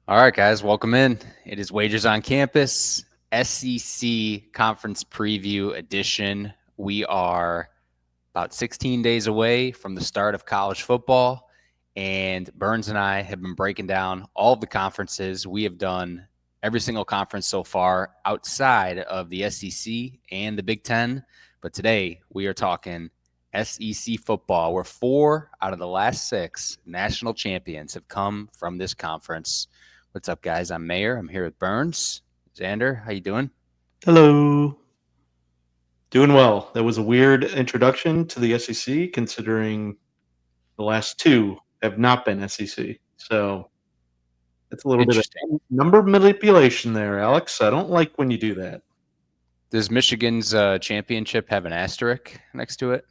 All right, guys, welcome in. It is Wagers on Campus, SEC Conference Preview Edition. We are about 16 days away from the start of college football, and Burns and I have been breaking down all of the conferences. We have done every single conference so far outside of the SEC and the Big Ten, but today we are talking SEC football, where 4 out of the last 6 national champions have come from this conference. What's up, guys? I'm Mayor. I'm here with Burns. Xander, how you doing? Hello. Doing well. That was a weird introduction to the SEC, considering the last 2 have not been SEC. So it's a little bit of Interesting. number manipulation there, Alex. I don't like when you do that. Does Michigan's championship have an asterisk next to it?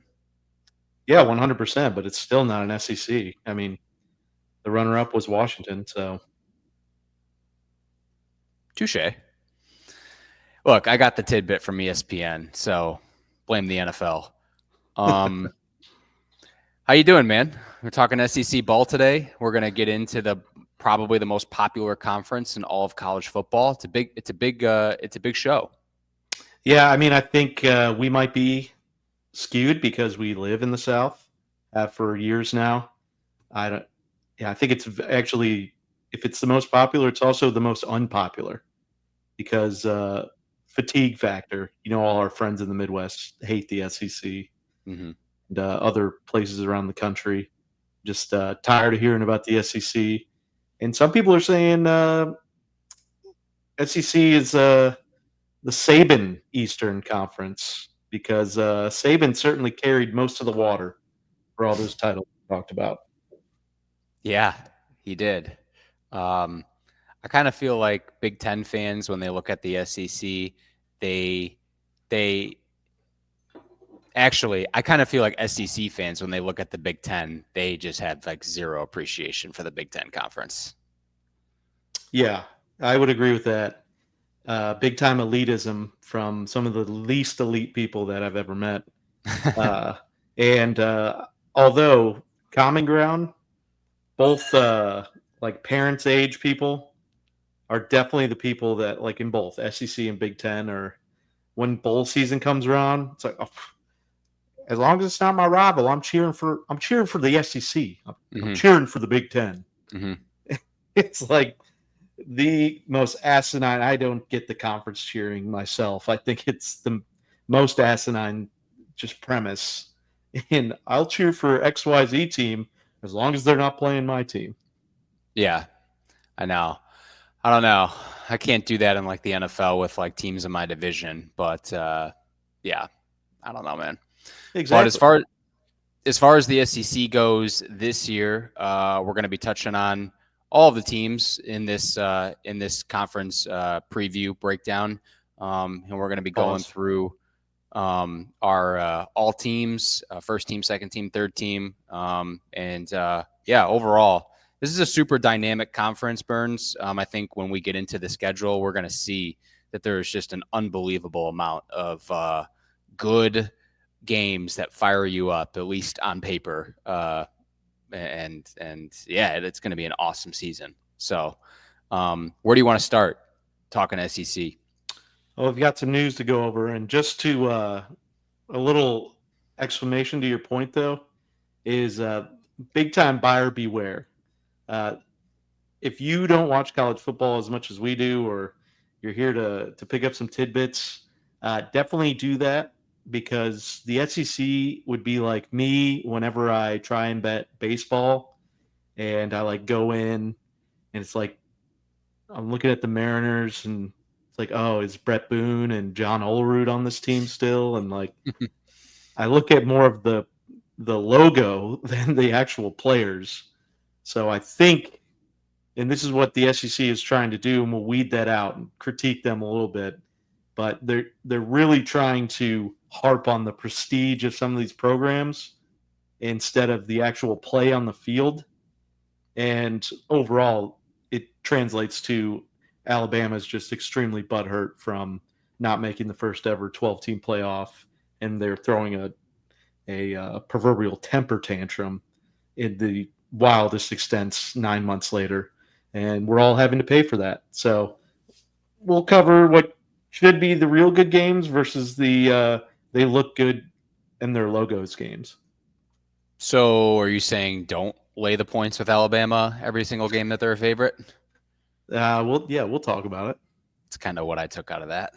Yeah, 100%, but it's still not an SEC. I mean, the runner-up was Washington, so Touche. Look, I got the tidbit from ESPN, so blame the NFL. How you doing, man? We're talking SEC ball today. We're gonna get into probably the most popular conference in all of college football. It's a big show. yeah, I mean, I think we might be skewed because we live in the South for years now. I don't. Yeah, I think it's actually, if it's the most popular, it's also the most unpopular because fatigue factor. All our friends in the Midwest hate the SEC Mm-hmm. and other places around the country. Just tired of hearing about the SEC. And some people are saying SEC is the Saban Eastern Conference because Saban certainly carried most of the water for all those titles we talked about. Yeah, he did. Um, I kind of feel like Big Ten fans, when they look at the SEC, they they actually, I kind of feel like SEC fans, when they look at the Big Ten, they just have like zero appreciation for the Big Ten conference. Yeah, I would agree with that. Big time elitism from some of the least elite people that I've ever met. Uh, and although common ground, both like parents' age people are definitely the people that, like, in both SEC and Big Ten, or when bowl season comes around, it's like, oh, as long as it's not my rival, I'm cheering for the SEC. I'm Mm-hmm. cheering for the Big Ten. Mm-hmm. It's like the most asinine. I don't get the conference cheering myself. I think it's the most asinine just premise. And I'll cheer for XYZ team as long as they're not playing my team. Yeah, I know. I don't know. I can't do that in like the NFL with like teams in my division, but yeah, I don't know, man. But Exactly. as far as the SEC goes this year, we're going to be touching on all of the teams in this conference preview breakdown, and we're going to be going Pause. through our all teams, first team, second team, third team, and yeah, overall, this is a super dynamic conference, Burns. I think when we get into the schedule, we're going to see that there's just an unbelievable amount of good games that fire you up, at least on paper. And yeah, it's going to be an awesome season. So, where do you want to start talking SEC? Well, we've got some news to go over, and just to a little explanation to your point, though, is big time buyer beware. Uh, if you don't watch college football as much as we do, or you're here to pick up some tidbits, definitely do that, because the SEC would be like me whenever I try and bet baseball, and I like go in, and it's like I'm looking at the Mariners, and it's like, oh, is Brett Boone and John Olerud on this team still? And like, I look at more of the logo than the actual players. So I think, and this is what the SEC is trying to do, and we'll weed that out and critique them a little bit. But they're really trying to harp on the prestige of some of these programs instead of the actual play on the field. And overall, it translates to Alabama's just extremely butthurt from not making the first ever 12-team playoff, and they're throwing a proverbial temper tantrum in the wildest extents 9 months later. and we're all having to pay for that. So we'll cover what should be the real good games versus the they look good in their logos games. So are you saying don't lay the points with Alabama every single game that they're a favorite? We'll talk about it. It's kind of what I took out of that.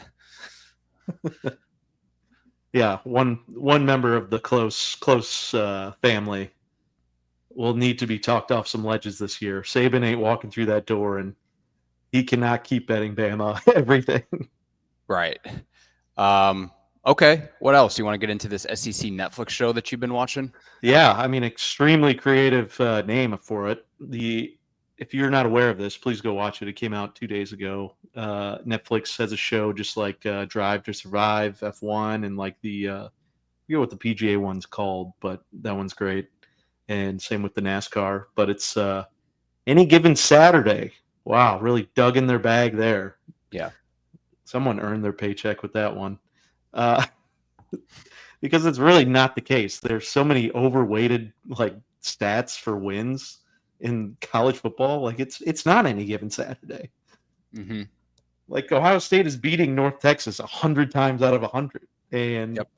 Yeah, one member of the close family will need to be talked off some ledges this year. Saban ain't walking through that door, and he cannot keep betting Bama everything. Right. Okay. What else? You want to get into this SEC Netflix show that you've been watching? Yeah, I mean, extremely creative name for it. If you're not aware of this, please go watch it. It came out 2 days ago. Netflix has a show just like Drive to Survive, F1, and like I forget what the PGA one's called, but that one's great. And same with the NASCAR. But it's any given Saturday. Wow, really dug in their bag there. Yeah. Someone earned their paycheck with that one. Uh, because it's really not the case. There's so many overweighted like stats for wins in college football. Like it's not any given Saturday. Mm-hmm. Like Ohio State is beating North Texas 100 times out of 100, and Yep.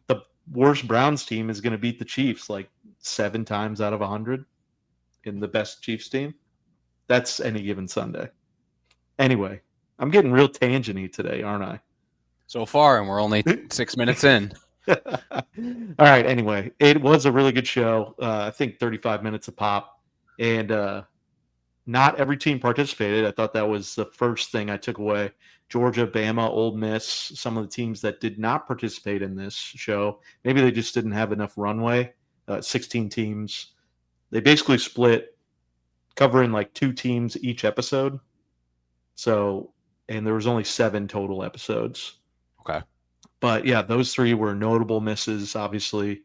the worst Browns team is going to beat the Chiefs like 7 times out of 100 in the best Chiefs team. That's any given Sunday. Anyway, I'm getting real tangenty today, aren't I? So far, and we're only 6 minutes in. All right. Anyway, it was a really good show. I think 35 minutes a pop, and not every team participated. I thought that was the first thing I took away. Georgia, Bama, Ole Miss, some of the teams that did not participate in this show, maybe they just didn't have enough runway. 16 teams. They basically split, covering like 2 teams each episode. So, and there was only 7 total episodes. Okay. But yeah, those 3 were notable misses. Obviously,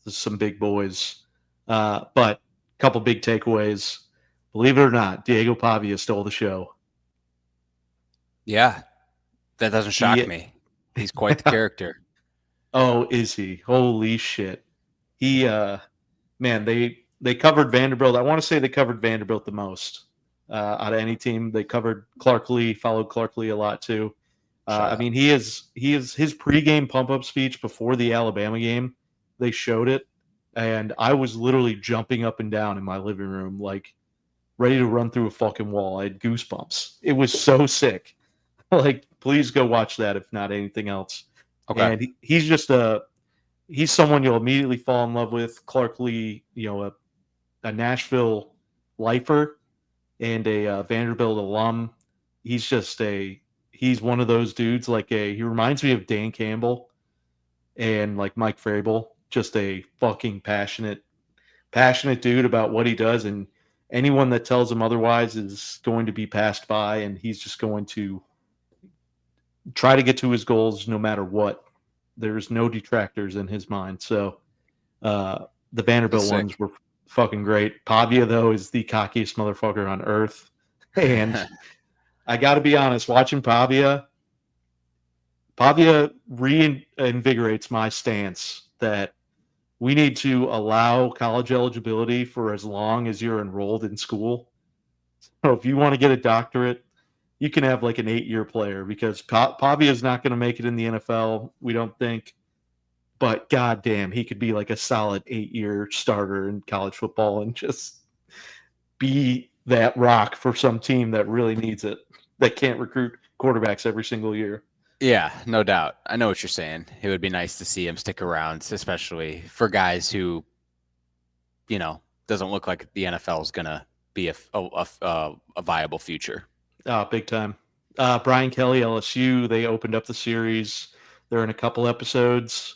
some big boys. But a couple big takeaways. Believe it or not, Diego Pavia stole the show. Yeah. That doesn't shock me. He's quite the character. Oh, is he? Holy shit. He man, they covered Vanderbilt. I want to say they covered Vanderbilt the most. Out of any team. They covered Clark Lee, followed Clark Lee a lot too. I mean, he is his pregame pump up speech before the Alabama game. They showed it, and I was literally jumping up and down in my living room, like ready to run through a fucking wall. I had goosebumps. It was so sick. Like, please go watch that if not anything else. Okay. And he's just he's someone you'll immediately fall in love with. Clark Lee, a Nashville lifer and a Vanderbilt alum. He's just he's one of those dudes. He reminds me of Dan Campbell and like Mike Vrabel. Just a fucking passionate dude about what he does, and anyone that tells him otherwise is going to be passed by, and he's just going to try to get to his goals no matter what. There's no detractors in his mind. So the Vanderbilt ones were fucking great. Pavia, though, is the cockiest motherfucker on earth. And I got to be honest, watching Pavia reinvigorates my stance that we need to allow college eligibility for as long as you're enrolled in school. So if you want to get a doctorate, you can have like an 8-year player, because Pavia is not going to make it in the NFL, we don't think. But goddamn, he could be like a solid 8-year starter in college football and just be that rock for some team that really needs it, that can't recruit quarterbacks every single year. Yeah, no doubt. I know what you're saying. It would be nice to see him stick around, especially for guys who, doesn't look like the NFL is going to be a viable future. Big time. Brian Kelly, LSU, they opened up the series. They're in a couple episodes.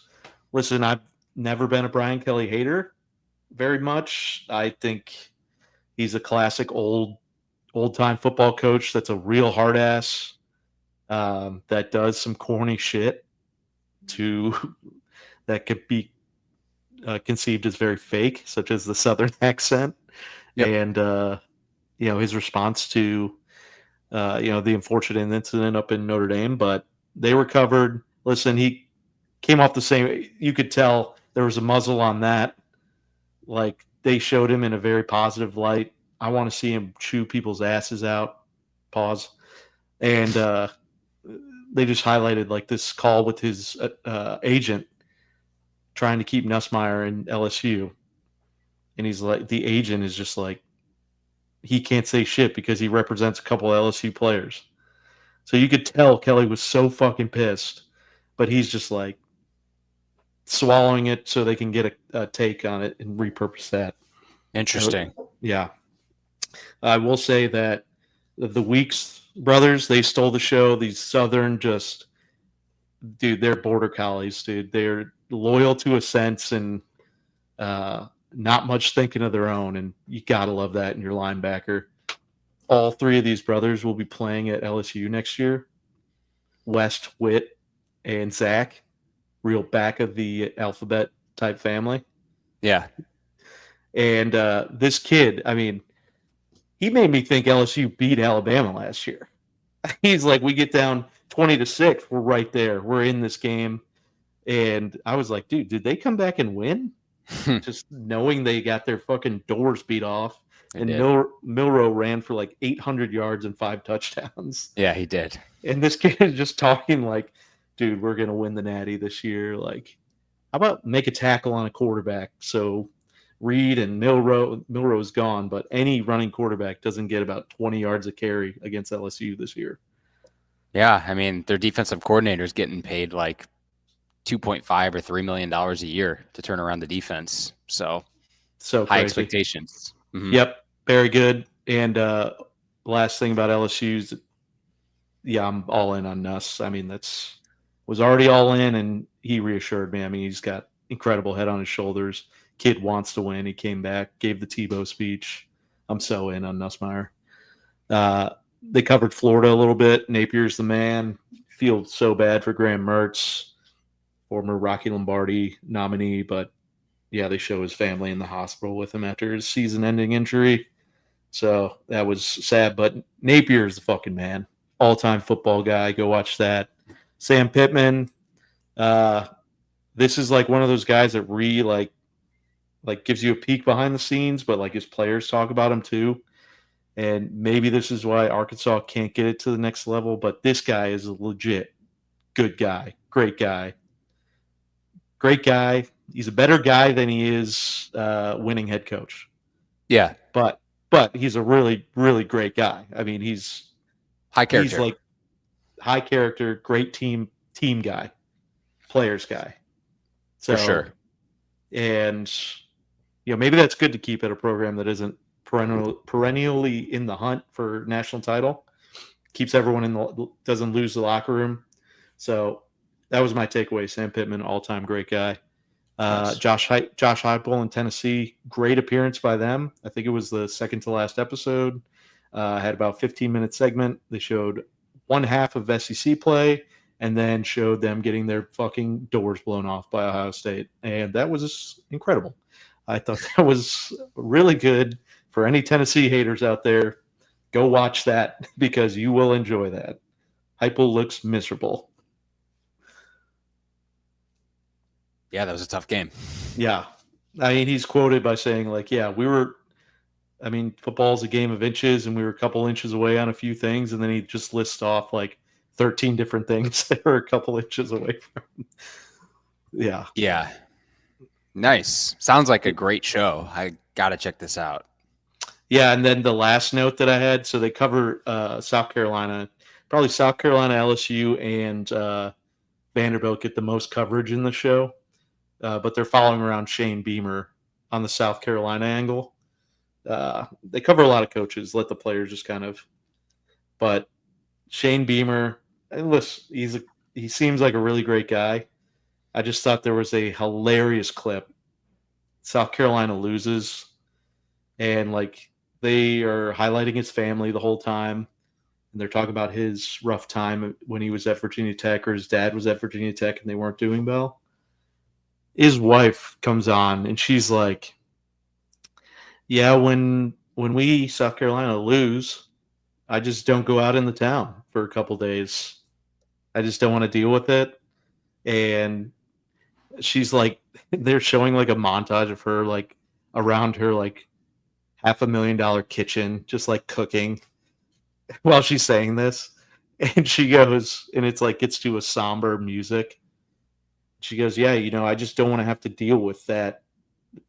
Listen, I've never been a Brian Kelly hater very much. I think he's a classic old-time football coach that's a real hard ass, that does some corny shit that could be conceived as very fake, such as the Southern accent. Yep. And his response to the unfortunate incident up in Notre Dame. But they recovered. Listen, he came off the same. You could tell there was a muzzle on that. Like, they showed him in a very positive light. I want to see him chew people's asses out. Pause. And they just highlighted like this call with his agent trying to keep Nussmeier in LSU, and he's like, the agent is just like, he can't say shit because he represents a couple of LSU players. So you could tell Kelly was so fucking pissed, but he's just like swallowing it so they can get a take on it and repurpose that. Interesting. Yeah. I will say that the Weeks brothers, they stole the show. These Southern dude, they're border collies, dude. They're loyal to a sense and not much thinking of their own. And you got to love that in your linebacker. All three of these brothers will be playing at LSU next year. West, Witt, and Zach, real back of the alphabet type family. Yeah. And this kid, I mean, he made me think LSU beat Alabama last year. He's like, we get down 20-6, we're right there. We're in this game. And I was like, dude, did they come back and win? Just knowing they got their fucking doors beat off. And Milrow ran for like 800 yards and 5 touchdowns. Yeah, he did. And this kid is just talking like, dude, we're going to win the Natty this year. Like, how about make a tackle on a quarterback? So Reed and Milrow's gone, but any running quarterback doesn't get about 20 yards a carry against LSU this year. Yeah, I mean, their defensive coordinator's getting paid like $2.5 or $3 million a year to turn around the defense. So high crazy. Expectations. Mm-hmm. Yep, very good. And last thing about LSU's, yeah, I'm all in on Nuss. I mean, was already all in, and he reassured me. I mean, he's got incredible head on his shoulders. Kid wants to win. He came back, gave the Tebow speech. I'm so in on Nussmeier. They covered Florida a little bit. Napier's the man. Feel so bad for Graham Mertz, former Rocky Lombardi nominee, but yeah, they show his family in the hospital with him after his season-ending injury. So that was sad, but Napier's the fucking man. All-time football guy. Go watch that. Sam Pittman. This is like one of those guys that like gives you a peek behind the scenes, but like his players talk about him too. And maybe this is why Arkansas can't get it to the next level, but this guy is a legit good guy. Great guy. Great guy. He's a better guy than he is winning head coach. Yeah. But he's a really, really great guy. I mean, he's high character. He's like high character, great team guy, players guy. So, for sure. And maybe that's good to keep at a program that isn't perennially in the hunt for national title. Keeps everyone doesn't lose the locker room. So that was my takeaway. Sam Pittman, all-time great guy. Nice. Josh Heupel in Tennessee, great appearance by them. I think it was the second to last episode. Had about 15-minute segment. They showed one half of SEC play and then showed them getting their fucking doors blown off by Ohio State. And that was incredible. I thought that was really good for any Tennessee haters out there. Go watch that because you will enjoy that. Heupel looks miserable. Yeah, that was a tough game. Yeah. I mean, he's quoted by saying, like, yeah, football's a game of inches, and we were a couple inches away on a few things, and then he just lists off, like, 13 different things that were a couple inches away from him. Yeah. Yeah. Nice. Sounds like a great show. I got to check this out. Yeah, and then the last note that I had, so they cover South Carolina. Probably South Carolina, LSU, and Vanderbilt get the most coverage in the show. But they're following around Shane Beamer on the South Carolina angle. They cover a lot of coaches, let the players just kind of. But Shane Beamer, listen, he seems like a really great guy. I just thought there was a hilarious clip. South Carolina loses, and like they are highlighting his family the whole time, and they're talking about his rough time when he was at Virginia Tech or his dad was at Virginia Tech and they weren't doing well. His wife comes on and she's like, yeah, when we South Carolina lose, I just don't go out in the town for a couple days. I just don't want to deal with it. And she's like, they're showing like a montage of her like around her like $500,000 kitchen, just like cooking while she's saying this. And she goes, and it's like gets to a somber music. She goes, yeah, I just don't want to have to deal with that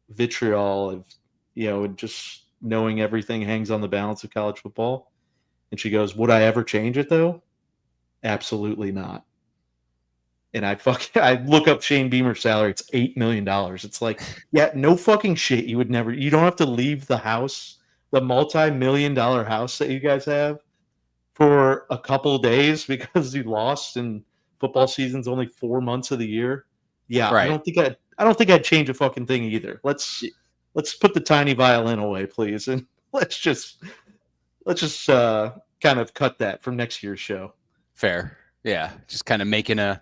vitriol of, and just knowing everything hangs on the balance of college football. And she goes, would I ever change it though? Absolutely not. And I look up Shane Beamer's salary. It's $8 million. It's like, yeah, no fucking shit. You don't have to leave the house, the multi-million-dollar house that you guys have, for a couple of days because you lost and football season's only 4 months of the year. Yeah, Right. I don't think I'd change a fucking thing either. Let's put the tiny violin away, please, and let's just kind of cut that from next year's show. Fair. Yeah. Just kind of making a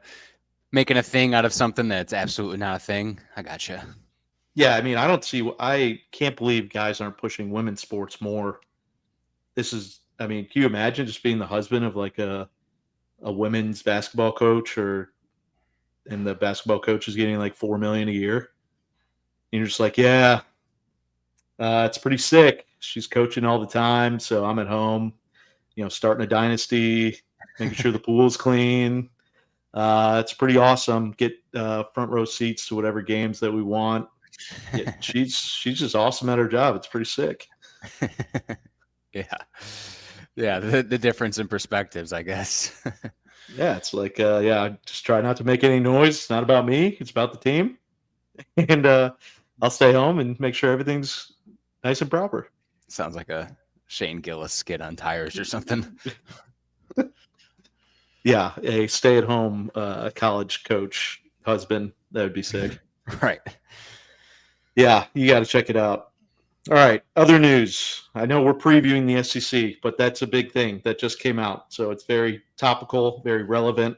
thing out of something that's absolutely not a thing. I gotcha. Yeah, I mean, I can't believe guys aren't pushing women's sports more. Can you imagine just being the husband of like a women's basketball coach, and the basketball coach is getting like $4 million a year? And you're just like, yeah, it's pretty sick. She's coaching all the time, so I'm at home, starting a dynasty, making sure the pool's clean. It's pretty awesome. Get front row seats to whatever games that we want. Yeah, she's just awesome at her job. It's pretty sick. Yeah. The difference in perspectives, I guess. Yeah, it's like, I just try not to make any noise. It's not about me. It's about the team. And I'll stay home and make sure everything's nice and proper. Sounds like a Shane Gillis skit on tires or something. Yeah, a stay-at-home college coach husband. That would be sick. Right. Yeah, you got to check it out. All right, other news. I know we're previewing the SEC, but that's a big thing that just came out. So it's very topical, very relevant.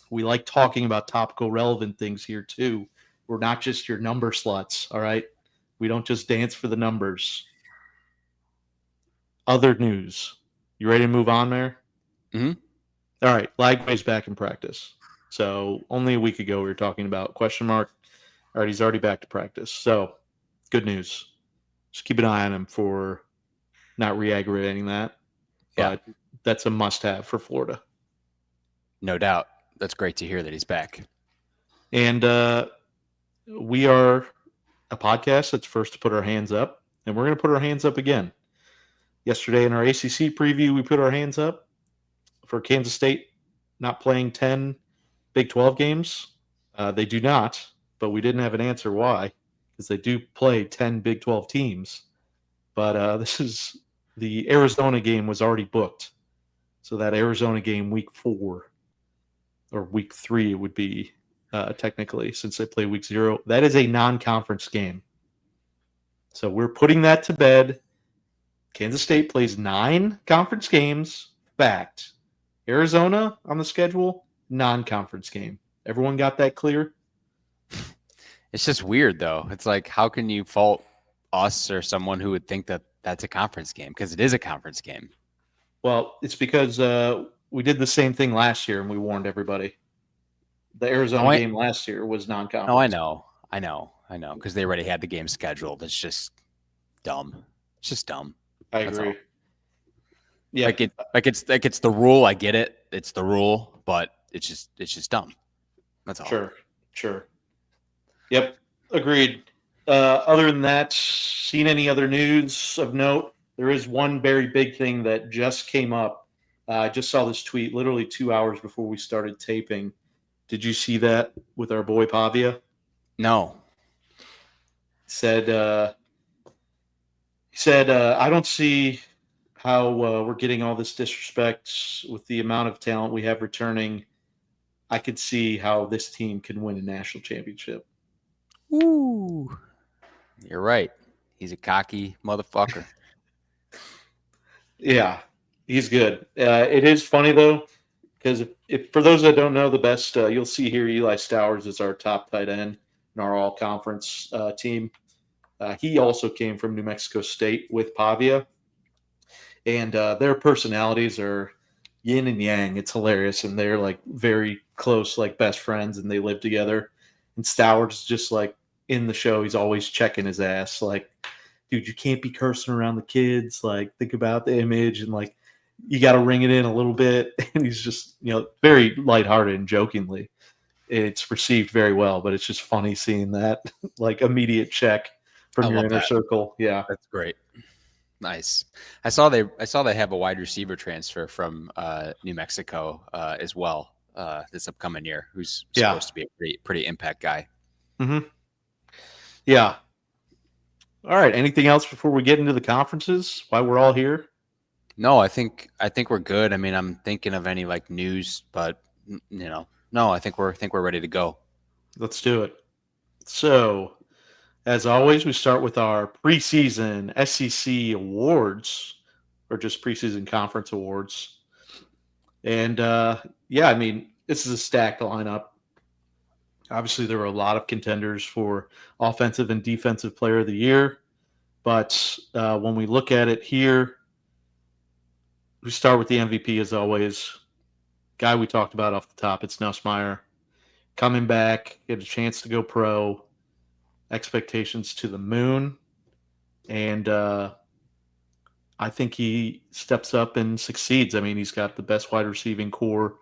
We like talking about topical, relevant things here too. We're not just your number sluts, all right? We don't just dance for the numbers. Other news. You ready to move on, Mayor? Mm-hmm. All right, Lagway's back in practice. So only a week ago we were talking about question mark. All right, he's already back to practice. So good news. Just keep an eye on him for not re-aggravating that. But that's a must-have for Florida. No doubt. That's great to hear that he's back. And we are a podcast that's first to put our hands up, and we're going to put our hands up again. Yesterday in our ACC preview, we put our hands up for Kansas State not playing 10 Big 12 games. They do not, but we didn't have an answer why, because they do play 10 Big 12 teams. But the Arizona game was already booked. So that Arizona game week 4 or week 3 it would be technically, since they play week 0. That is a non-conference game. So we're putting that to bed. Kansas State plays 9 conference games. Fact. Arizona on the schedule, non-conference game. Everyone got that clear? It's just weird, though. It's like, how can you fault us or someone who would think that that's a conference game? Because it is a conference game. Well, it's because we did the same thing last year, and we warned everybody. The Arizona game last year was non-conference. Oh, I know. Because they already had the game scheduled. It's just dumb. It's just dumb. I agree. Yeah, it's the rule. I get it. It's the rule, but it's just dumb. That's all. Sure. Yep, agreed. Other than that, seen any other news of note? There is one very big thing that just came up. I just saw this tweet literally 2 hours before we started taping. Did you see that with our boy Pavia? No. He said, I don't see how we're getting all this disrespect with the amount of talent we have returning. I could see how this team can win a national championship. Ooh. You're right. He's a cocky motherfucker. Yeah, he's good. It is funny, though, because if for those that don't know, the best, you'll see here Eli Stowers is our top tight end in our all-conference team. He also came from New Mexico State with Pavia. And their personalities are yin and yang. It's hilarious. And they're like very close, like best friends, and they live together. And Stowers is just like in the show, he's always checking his ass, like dude, you can't be cursing around the kids. Like, think about the image and like, you got to ring it in a little bit. And he's just, very lighthearted and jokingly. It's received very well, but it's just funny seeing that like immediate check I from your love inner that. circle. Yeah. That's great. Nice. I saw they have a wide receiver transfer from New Mexico as well this upcoming year, who's Yeah. supposed to be a pretty impact guy. Hmm. Yeah. All right. Anything else before we get into the conferences? Why we're all here? No, I think we're good. I mean, I'm thinking of any like news, but no, I think we're ready to go. Let's do it. So, as always, we start with our preseason SEC awards, or just preseason conference awards. And yeah, I mean, this is a stacked lineup. Obviously, there were a lot of contenders for offensive and defensive player of the year. But when we look at it here, we start with the MVP as always. Guy we talked about off the top, it's Nussmeier. Coming back, get a chance to go pro, expectations to the moon. And I think he steps up and succeeds. I mean, he's got the best wide receiving core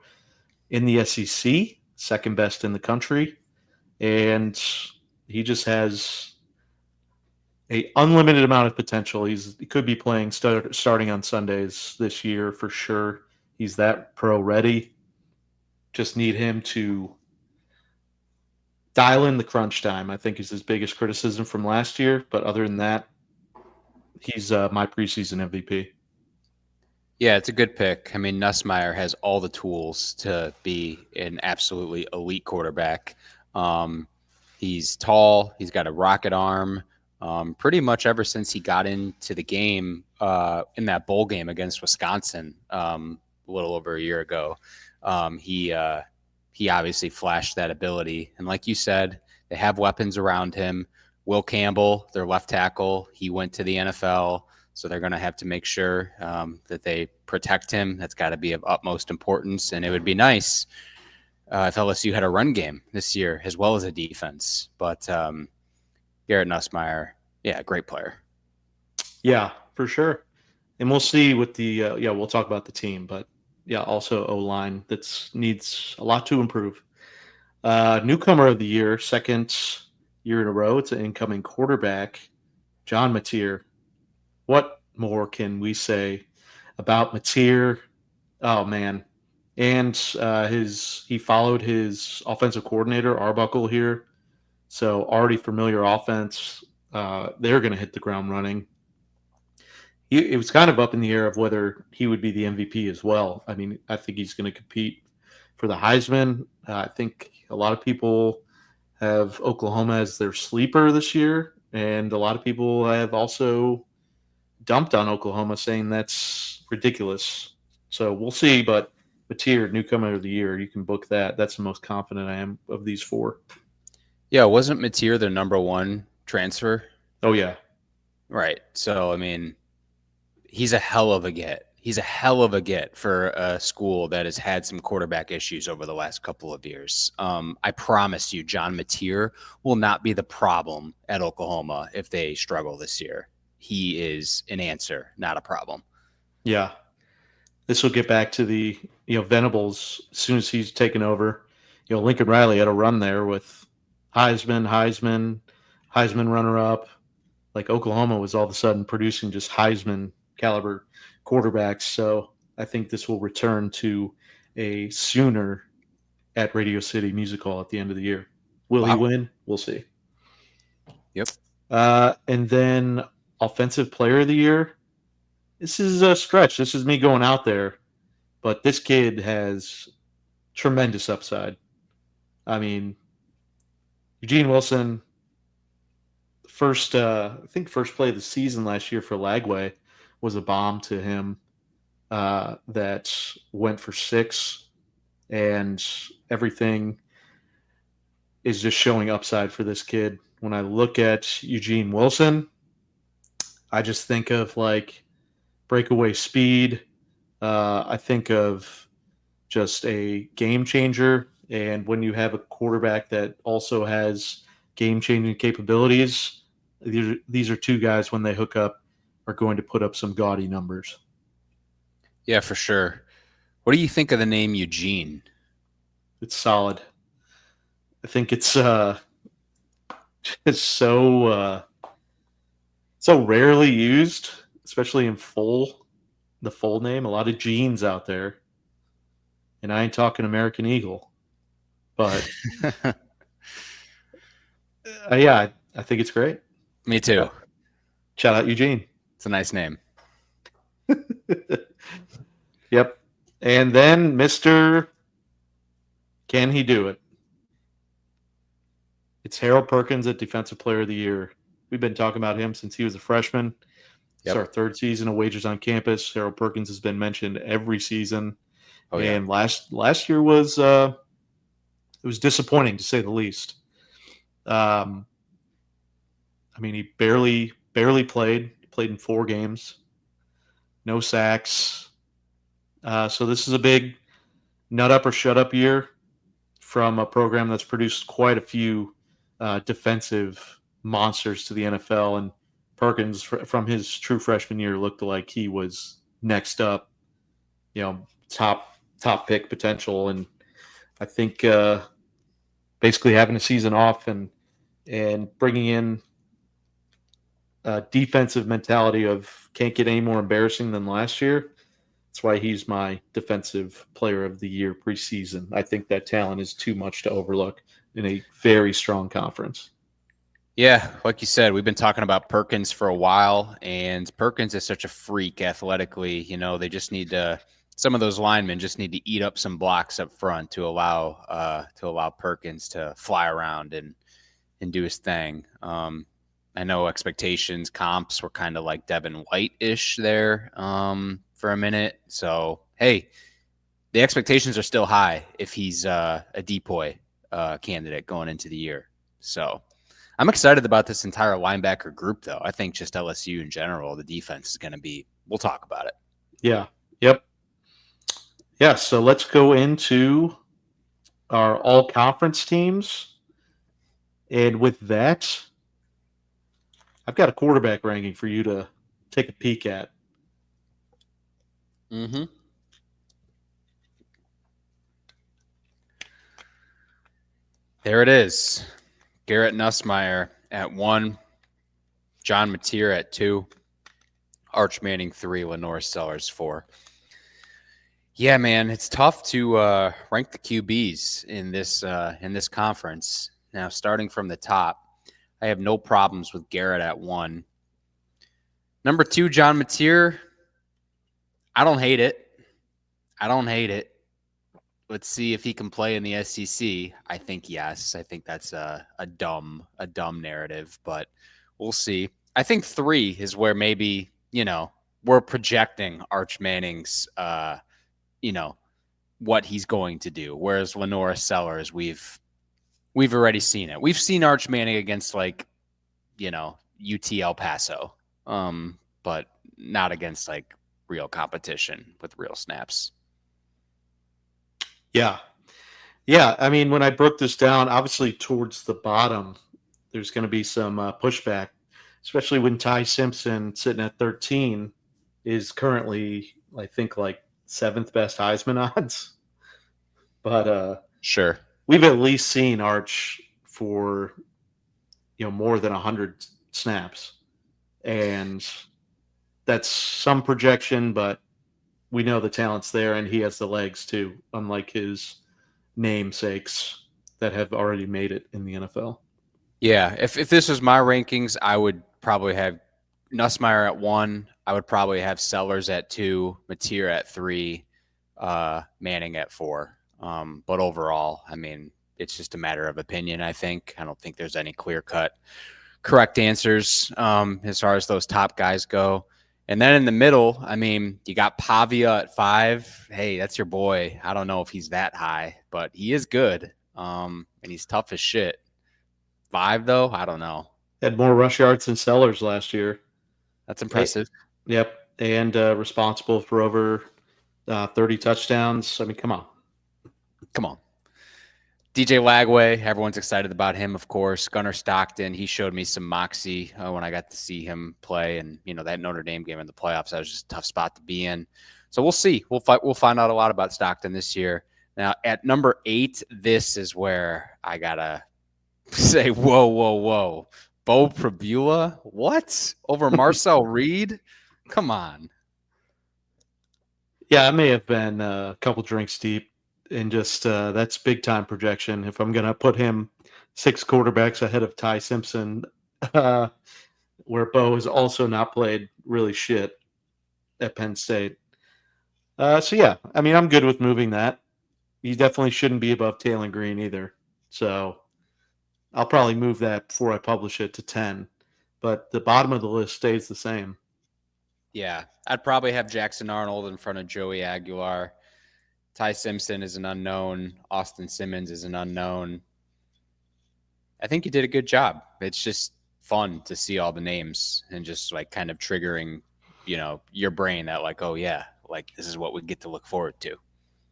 in the SEC, second best in the country. And he just has a unlimited amount of potential. He could be playing starting on Sundays this year for sure. He's that pro ready. Just need him to dial in the crunch time. I think is his biggest criticism from last year. But other than that, he's my preseason MVP. Yeah, it's a good pick. I mean, Nussmeier has all the tools to be an absolutely elite quarterback. Um, he's tall. He's got a rocket arm. Pretty much ever since he got into the game in that bowl game against Wisconsin a little over a year ago, he obviously flashed that ability. And like you said, they have weapons around him. Will Campbell, their left tackle, he went to the NFL. So they're going to have to make sure that they protect him. That's got to be of utmost importance. And it would be nice if LSU had a run game this year as well as a defense. But Garrett Nussmeier, yeah, great player. Yeah, for sure. And we'll see with the we'll talk about the team, but yeah, also O line that needs a lot to improve. Newcomer of the year, second year in a row. It's an incoming quarterback, John Mateer. What more can we say about Mateer? Oh man, and he followed his offensive coordinator Arbuckle here, so already familiar offense. They're going to hit the ground running. It was kind of up in the air of whether he would be the MVP as well. I mean, I think he's going to compete for the Heisman. I think a lot of people have Oklahoma as their sleeper this year, and a lot of people have also dumped on Oklahoma, saying that's ridiculous. So we'll see. But Mateer, newcomer of the year, you can book that. That's the most confident I am of these four. Yeah, wasn't Mateer the number one transfer? Oh yeah, Right. So, I mean, he's a hell of a get. He's a hell of a get for a school that has had some quarterback issues over the last couple of years. I promise you, John Mateer will not be the problem at Oklahoma if they struggle this year. He is an answer, not a problem. yeah. This will get back to the Venables as soon as he's taken over. Lincoln Riley had a run there with Heisman runner up. Like Oklahoma was all of a sudden producing just Heisman caliber quarterbacks. So I think this will return to a Sooner at Radio City Music Hall at the end of the year. Will he Wow. win? We'll see. Yep. And then Offensive Player of the Year. This is a stretch. This is me going out there, but this kid has tremendous upside. I mean, Eugene Wilson, I think first play of the season last year for Lagway was a bomb to him that went for 6, and everything is just showing upside for this kid. When I look at Eugene Wilson, I just think of like breakaway speed. I think of just a game changer. And when you have a quarterback that also has game changing capabilities, These are two guys, when they hook up, are going to put up some gaudy numbers. Yeah, for sure. What do you think of the name Eugene? It's solid. I think it's so rarely used, especially in the full name. A lot of genes out there, and I ain't talking American Eagle, but yeah, I think it's great. Me too. Shout out Eugene. It's a nice name. Yep. And then Mr. Can he do it? It's Harold Perkins at Defensive Player of the Year. We've been talking about him since he was a freshman. It's our third season of Wagers on Campus. Harold Perkins has been mentioned every season, Oh yeah. and last year was it was disappointing to say the least. I mean, he barely played. He played in 4 games, no sacks. So this is a big nut up or shut up year from a program that's produced quite a few defensive monsters to the NFL. And Perkins, from his true freshman year, looked like he was next up, top pick potential. And I think basically having a season off and bringing in a defensive mentality of can't get any more embarrassing than last year. That's why he's my defensive player of the year preseason. I think that talent is too much to overlook in a very strong conference. Yeah, like you said, we've been talking about Perkins for a while, and Perkins is such a freak athletically. They just need to. Some of those linemen just need to eat up some blocks up front to allow Perkins to fly around and do his thing. I know expectations, comps were kind of like Devin White-ish there for a minute. So hey, the expectations are still high if he's a depoy candidate going into the year. So I'm excited about this entire linebacker group, though. I think just LSU in general, the defense is going to be. We'll talk about it. Yeah. Yep. Yeah. So let's go into our all conference teams. And with that, I've got a quarterback ranking for you to take a peek at. Mm-hmm. There it is. Garrett Nussmeier at 1, John Mateer at 2, Arch Manning 3, Lenore Sellers 4. Yeah, man, it's tough to rank the QBs in this conference. Now, starting from the top, I have no problems with Garrett at 1. Number 2, John Mateer. I don't hate it. Let's see if he can play in the SEC. I think yes. I think that's a dumb narrative, but we'll see. I think 3 is where maybe we're projecting Arch Manning's what he's going to do. Whereas Lenora Sellers, we've already seen it. We've seen Arch Manning against UT El Paso, but not against real competition with real snaps. Yeah. Yeah. I mean, when I broke this down, obviously towards the bottom, there's going to be some pushback, especially when Ty Simpson, sitting at 13, is currently, I think, 7th best Heisman odds. But sure, we've at least seen Arch for more than 100 snaps, and that's some projection, but we know the talent's there, and he has the legs too, unlike his namesakes that have already made it in the NFL. Yeah, if this was my rankings, I would probably have Nussmeier at 1. I would probably have Sellers at 2, Mateer at 3, Manning at 4. But overall, I mean, it's just a matter of opinion, I think. I don't think there's any clear-cut correct answers as far as those top guys go. And then in the middle, I mean, you got Pavia at 5. Hey, that's your boy. I don't know if he's that high, but he is good, and he's tough as shit. 5, though? I don't know. Had more rush yards than Sellers last year. That's impressive. Yep. And responsible for over 30 touchdowns. I mean, come on. DJ Lagway, everyone's excited about him, of course. Gunnar Stockton, he showed me some moxie when I got to see him play, and that Notre Dame game in the playoffs, that was just a tough spot to be in. So we'll see. We'll find out a lot about Stockton this year. Now at number 8, this is where I gotta say, whoa, Bo Prabula, what over Marcel Reed? Come on. Yeah, I may have been a couple drinks deep, and just that's big time projection. If I'm gonna put him 6 quarterbacks ahead of Ty Simpson, uh, where Bo has also not played really shit at Penn State. So yeah, I mean, I'm good with moving that. He definitely shouldn't be above Taylor Green either. So I'll probably move that before I publish it to 10. But the bottom of the list stays the same. Yeah, I'd probably have Jackson Arnold in front of Joey Aguilar. Ty Simpson is an unknown. Austin Simmons is an unknown. I think you did a good job. It's just fun to see all the names and just like kind of triggering, your brain that like, oh yeah, like this is what we get to look forward to.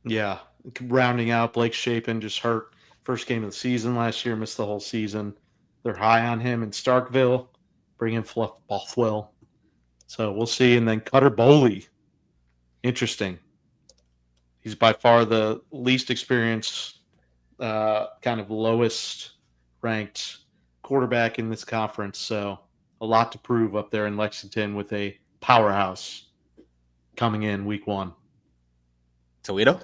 Yeah, rounding out Blake Shapen just hurt first game of the season last year, missed the whole season. They're high on him in Starkville, bring in Fluff Bothwell. So we'll see. And then Cutter Boley, interesting. He's by far the least experienced, kind of lowest ranked quarterback in this conference. So a lot to prove up there in Lexington with a powerhouse coming in week 1. Toledo?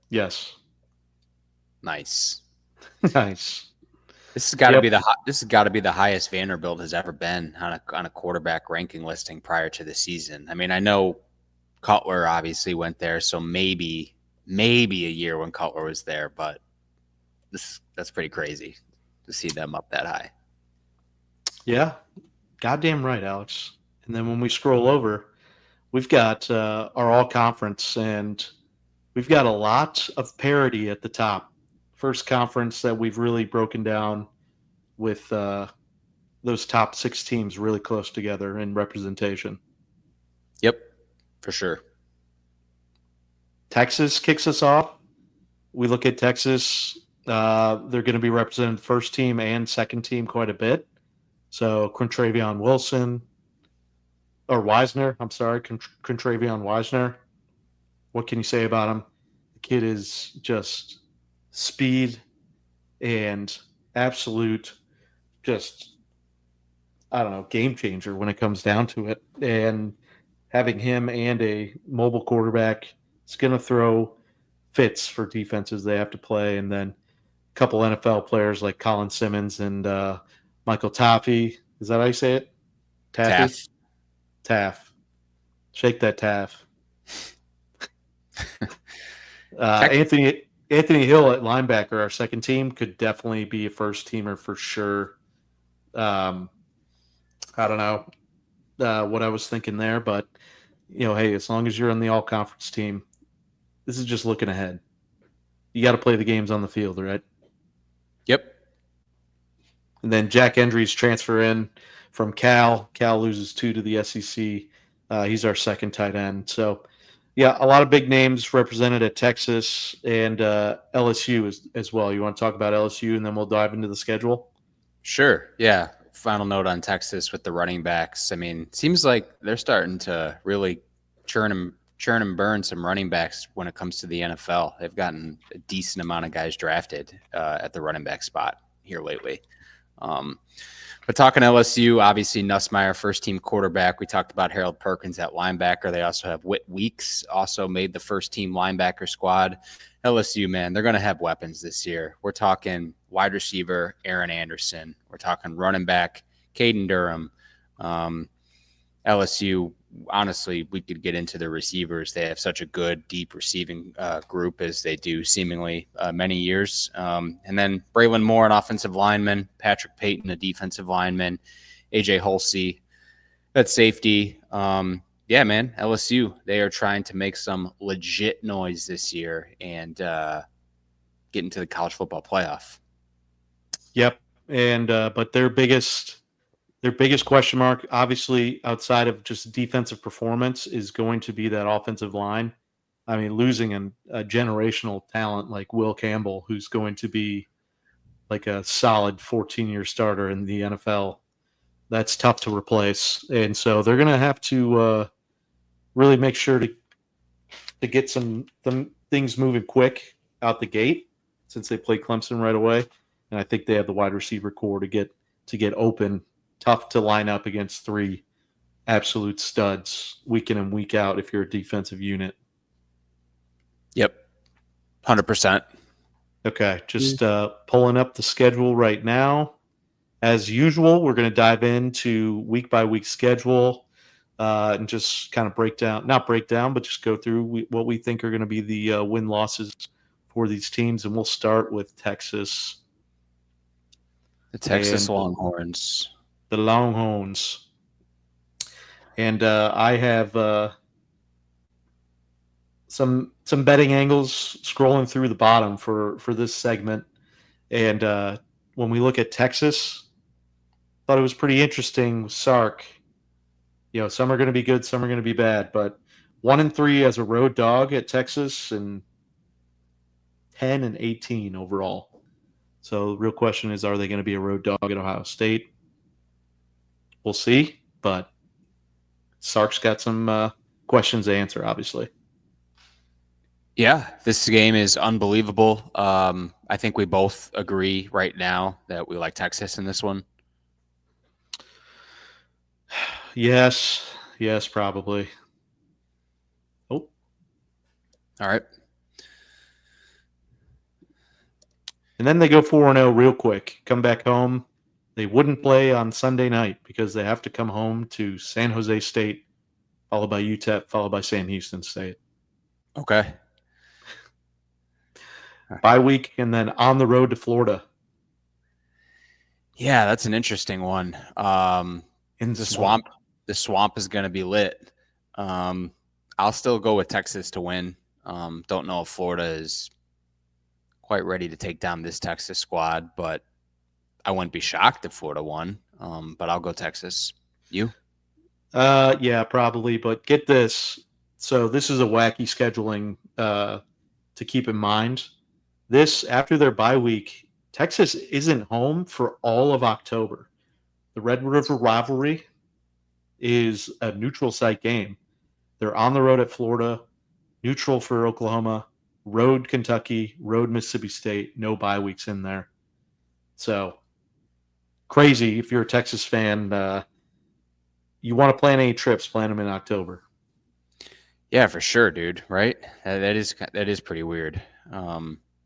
Yes. Nice. Nice. This has got to be the highest Vanderbilt has ever been on a quarterback ranking listing prior to the season. I mean, I know Cutler obviously went there, so maybe a year when Cutler was there, but that's pretty crazy to see them up that high. Yeah, goddamn right, Alex. And then when we scroll over, we've got our all conference, and we've got a lot of parity at the top. First conference that we've really broken down with those top 6 teams really close together in representation. Yep, for sure. Texas kicks us off. We look at Texas. They're going to be represented first team and second team quite a bit. So Quintravion Wilson, or Wisner, I'm sorry, Quintravion Wisner. What can you say about him? The kid is just speed and absolute, just, I don't know, game changer when it comes down to it. And having him and a mobile quarterback, it's going to throw fits for defenses they have to play. And then a couple NFL players like Colin Simmons and Michael Taffy. Is that how you say it? Taffy? Taff. Shake that Taff. Anthony Hill at linebacker, our second team, could definitely be a first teamer for sure. I don't know what I was thinking there, but hey, as long as you're on the all conference team, this is just looking ahead. You got to play the games on the field, right? Yep. And then Jack Endry's transfer in from Cal. Cal loses 2 to the SEC. He's our second tight end. So, yeah, a lot of big names represented at Texas and LSU as well. You want to talk about LSU, and then we'll dive into the schedule? Sure. Yeah. Final note on Texas with the running backs. I mean, it seems like they're starting to really churn and burn some running backs when it comes to the NFL. They've gotten a decent amount of guys drafted at the running back spot here lately. But talking LSU, obviously Nussmeier, first team quarterback. We talked about Harold Perkins at linebacker. They also have Whit Weeks, also made the first team linebacker squad. LSU, man, they're going to have weapons this year. We're talking wide receiver Aaron Anderson. We're talking running back Caden Durham. LSU, honestly, we could get into the receivers. They have such a good, deep receiving group as they do seemingly many years. And then Braylon Moore, an offensive lineman, Patrick Payton, a defensive lineman, AJ Hulsey at safety. Yeah, man, LSU, they are trying to make some legit noise this year and get into the college football playoff. Yep. And but their biggest question mark, obviously, outside of just defensive performance, is going to be that offensive line. I mean, losing a generational talent like Will Campbell, who's going to be like a solid 14-year starter in the NFL. That's tough to replace, and so they're going to have to really make sure to get some things moving quick out the gate since they play Clemson right away, and I think they have the wide receiver core to get open. Tough to line up against three absolute studs week in and week out if you're a defensive unit. Yep, 100%. Okay, just pulling up the schedule right now. As usual, we're going to dive into week by week schedule and just kind of not break down, but just go through what we think are going to be the win losses for these teams. And we'll start with Texas. The Texas Longhorns. The Longhorns. And I have some betting angles scrolling through the bottom for this segment. And when we look at Texas, thought it was pretty interesting with Sark. You know, some are going to be good, some are going to be bad, but 1-3 as a road dog at Texas and 10-18 overall. So the real question is, are they going to be a road dog at Ohio State? We'll see, but Sark's got some questions to answer, obviously. Yeah, this game is unbelievable. I think we both agree right now that we like Texas in this one. Yes, probably. Oh. All right. And then they go 4-0 real quick, come back home. They wouldn't play on Sunday night because they have to come home to San Jose State, followed by UTEP, followed by Sam Houston State. Okay. Bye week, and then on the road to Florida. Yeah, that's an interesting one. In the swamp is going to be lit. I'll still go with Texas to win. Don't know if Florida is quite ready to take down this Texas squad, but I wouldn't be shocked if Florida won. But I'll go Texas. You? Yeah, probably. But get this. So this is a wacky scheduling to keep in mind. This, after their bye week, Texas isn't home for all of October. The Red River rivalry is a neutral site game. They're on the road at Florida, neutral for Oklahoma, road Kentucky, road Mississippi State, no bye weeks in there. So crazy if you're a Texas fan. You want to plan any trips, plan them in October. Yeah, for sure, dude. Right? That is pretty weird.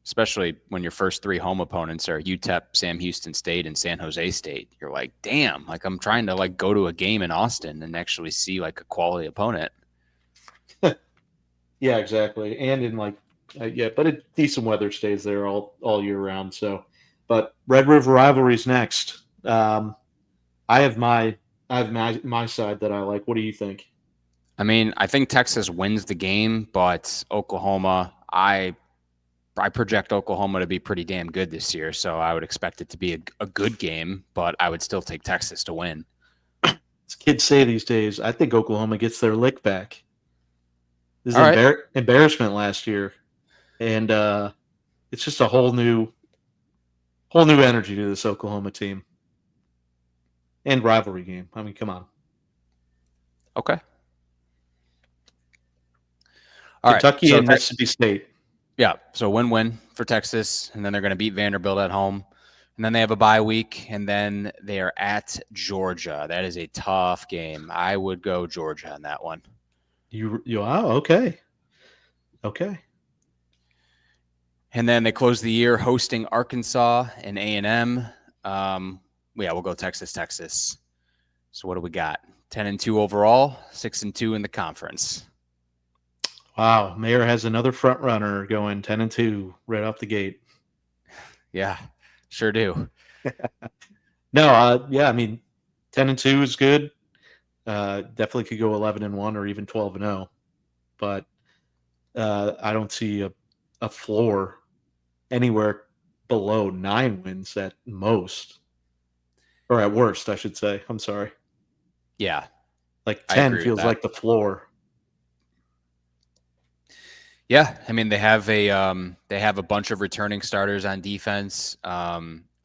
Especially when your first three home opponents are UTEP, Sam Houston State, and San Jose State. You're like, damn, like I'm trying to like go to a game in Austin and actually see like a quality opponent. Yeah, exactly. And in like, but decent weather stays there all year round. So, but Red River rivalry's next. I have my side that I like. What do you think? I mean, I think Texas wins the game, but Oklahoma, I project Oklahoma to be pretty damn good this year, so I would expect it to be a good game, but I would still take Texas to win. As kids say these days, I think Oklahoma gets their lick back. This is embarrassment last year, and it's just a whole new energy to this Oklahoma team and rivalry game. I mean, come on. Okay. Kentucky and Mississippi State. Yeah, so win-win for Texas, and then they're going to beat Vanderbilt at home. And then they have a bye week, and then they are at Georgia. That is a tough game. I would go Georgia on that one. Okay. And then they close the year hosting Arkansas and A&M. We'll go Texas. So what do we got? 10-2 overall, 6-2 in the conference. Wow, Mayer has another front runner going 10-2 right off the gate. Yeah, sure do. No, I mean, 10-2 is good. Definitely could go 11-1 or even 12-0, but I don't see a floor anywhere below 9 wins at most, or at worst, I should say. I'm sorry. Yeah, like 10 feels like the floor. Yeah, I mean they have a bunch of returning starters on defense.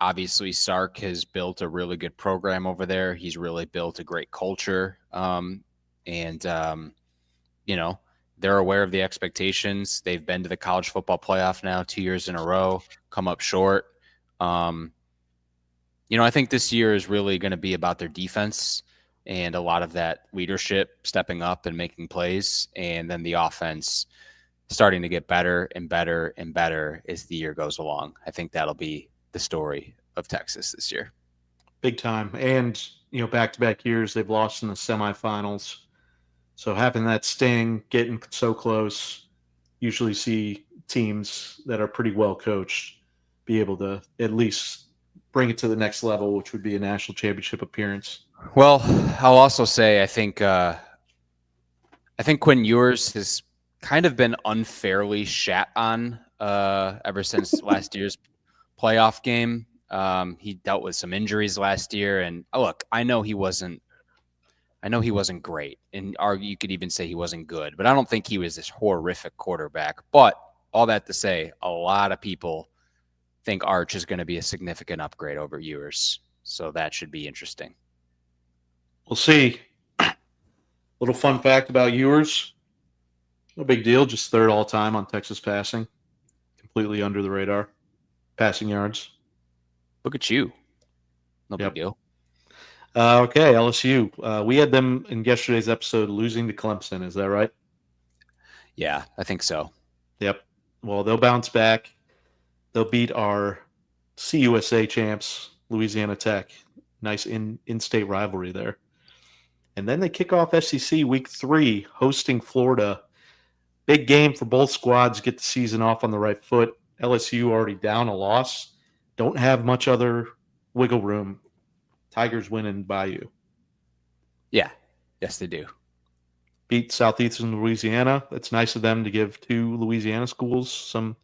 Obviously, Sark has built a really good program over there. He's really built a great culture. And you know, they're aware of the expectations. They've been to the college football playoff now 2 years in a row, come up short. Um, I think this year is really going to be about their defense and a lot of that leadership stepping up and making plays, and then the offense starting to get better and better and better as the year goes along. I think that'll be the story of Texas this year. Big time. And, back-to-back years they've lost in the semifinals. So having that sting, getting so close, usually see teams that are pretty well coached be able to at least bring it to the next level, which would be a national championship appearance. Well, I'll also say I think Quinn Ewers has kind of been unfairly shat on ever since last year's playoff game. He dealt with some injuries last year, and look, I know he wasn't great, and you could even say he wasn't good, but I don't think he was this horrific quarterback. But all that to say, a lot of people think Arch is going to be a significant upgrade over Ewers, so that should be interesting. We'll see. Little fun fact about Ewers. No big deal, just third all time on Texas passing. Completely under the radar. Passing yards. Look at you. No big deal. Okay, LSU. We had them in yesterday's episode losing to Clemson. Is that right? Yeah, I think so. Yep. Well, they'll bounce back. They'll beat our CUSA champs, Louisiana Tech. Nice in-state rivalry there. And then they kick off SEC Week 3, hosting Florida. Big game for both squads. Get the season off on the right foot. LSU already down a loss. Don't have much other wiggle room. Tigers win in Bayou. Yeah. Yes, they do. Beat Southeastern Louisiana. It's nice of them to give two Louisiana schools some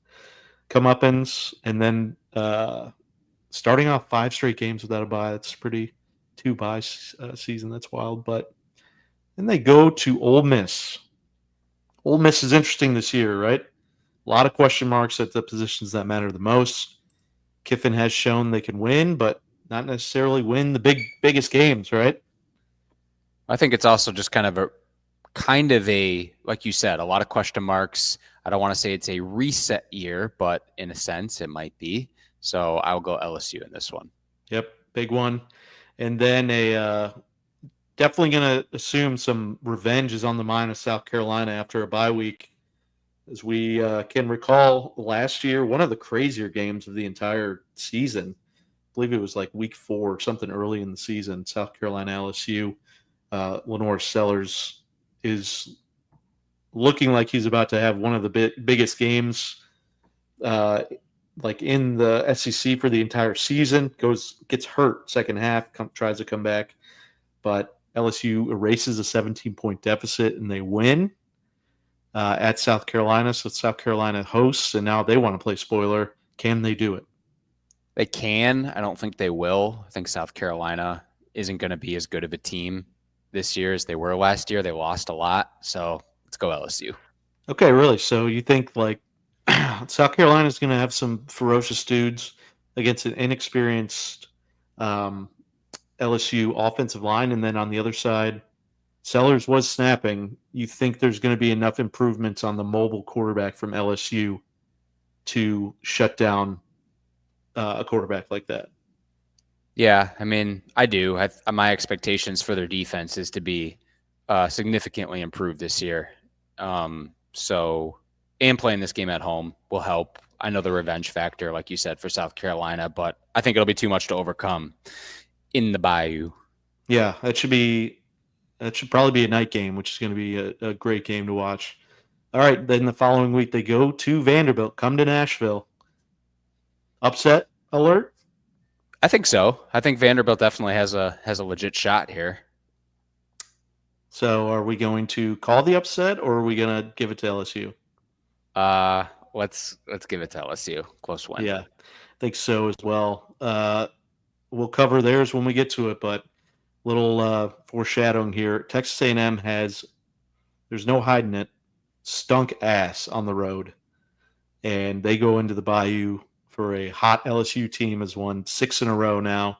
comeuppance. And then starting off 5 straight games without a bye. That's pretty 2-bye season. That's wild. But then they go to Ole Miss. Ole Miss is interesting this year, right? A lot of question marks at the positions that matter the most. Kiffin has shown they can win, but not necessarily win the biggest games, right? I think it's also just kind of a, like you said, a lot of question marks. I don't want to say it's a reset year, but in a sense it might be. So I'll go LSU in this one. Yep, big one. And then definitely going to assume some revenge is on the mind of South Carolina after a bye week. As we can recall, last year, one of the crazier games of the entire season, I believe it was like week 4 or something early in the season, South Carolina LSU. Lenore Sellers is looking like he's about to have one of the biggest games like in the SEC for the entire season. Gets hurt second half, tries to come back, but LSU erases a 17-point deficit and they win at South Carolina. So South Carolina hosts, and now they want to play spoiler. Can they do it? They can. I don't think they will. I think South Carolina isn't going to be as good of a team this year as they were last year. They lost a lot. So let's go LSU. Okay, really? So you think like South Carolina is going to have some ferocious dudes against an inexperienced LSU offensive line, and then on the other side, Sellers was snapping. You think there's going to be enough improvements on the mobile quarterback from LSU to shut down a quarterback like that? Yeah, I mean, I do. My expectations for their defense is to be significantly improved this year. And playing this game at home will help. I know the revenge factor, like you said, for South Carolina, but I think it'll be too much to overcome in the Bayou. Yeah, that should probably be a night game, which is going to be a great game to watch. All right, then the following week they go to Vanderbilt, come to Nashville. Upset alert? I think so. I think Vanderbilt definitely has a legit shot here. So are we going to call the upset, or are we going to give it to LSU? Let's give it to LSU. Close win. Yeah, I think so as well. We'll cover theirs when we get to it, but little foreshadowing here. Texas A&M there's no hiding it, stunk ass on the road. And they go into the Bayou for a hot LSU team has won 6 in a row now.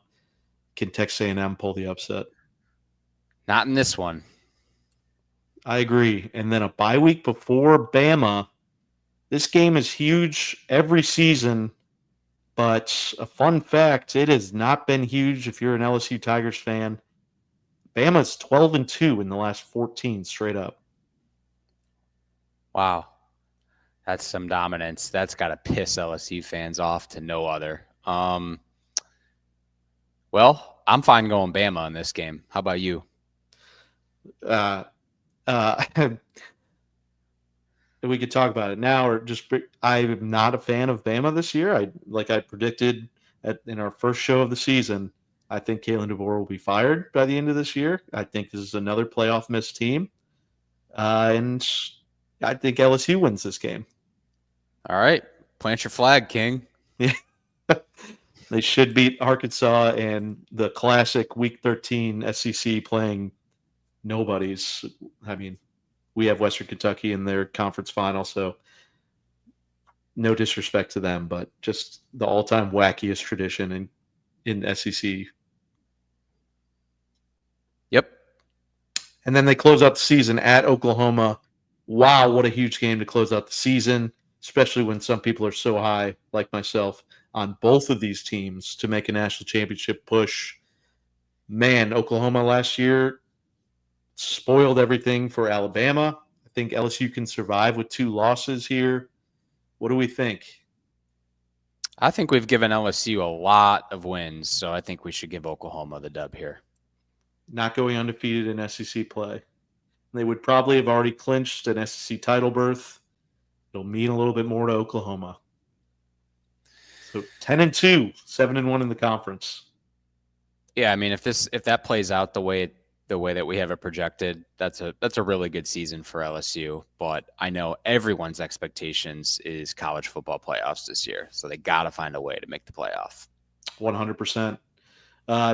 Can Texas A&M pull the upset? Not in this one. I agree. And then a bye week before Bama. This game is huge every season, but a fun fact, it has not been huge if you're an LSU Tigers fan. Bama's 12-2 in the last 14 straight up. Wow. That's some dominance. That's got to piss LSU fans off to no other. Well, I'm fine going Bama in this game. How about you? We could talk about it now, or just I'm not a fan of Bama this year. I predicted in our first show of the season. I think Kalen DeBoer will be fired by the end of this year. I think this is another playoff missed team, and I think LSU wins this game. All right, plant your flag, King. Yeah. They should beat Arkansas and the classic Week 13 SEC playing nobodies. I mean, we have Western Kentucky in their conference final, so no disrespect to them, but just the all-time wackiest tradition in SEC. Yep. And then they close out the season at Oklahoma. Wow, what a huge game to close out the season, especially when some people are so high, like myself, on both of these teams to make a national championship push. Man, Oklahoma last year spoiled everything for Alabama. I think LSU can survive with 2 losses here. What do we think? I think we've given LSU a lot of wins, so I think we should give Oklahoma the dub here. Not going undefeated in SEC play. They would probably have already clinched an SEC title berth. It'll mean a little bit more to Oklahoma. So 10-2, 7-1 in the conference. Yeah, I mean, if that plays out the way that we have it projected, that's a really good season for LSU. But I know everyone's expectations is college football playoffs this year, so they got to find a way to make the playoff. 100%.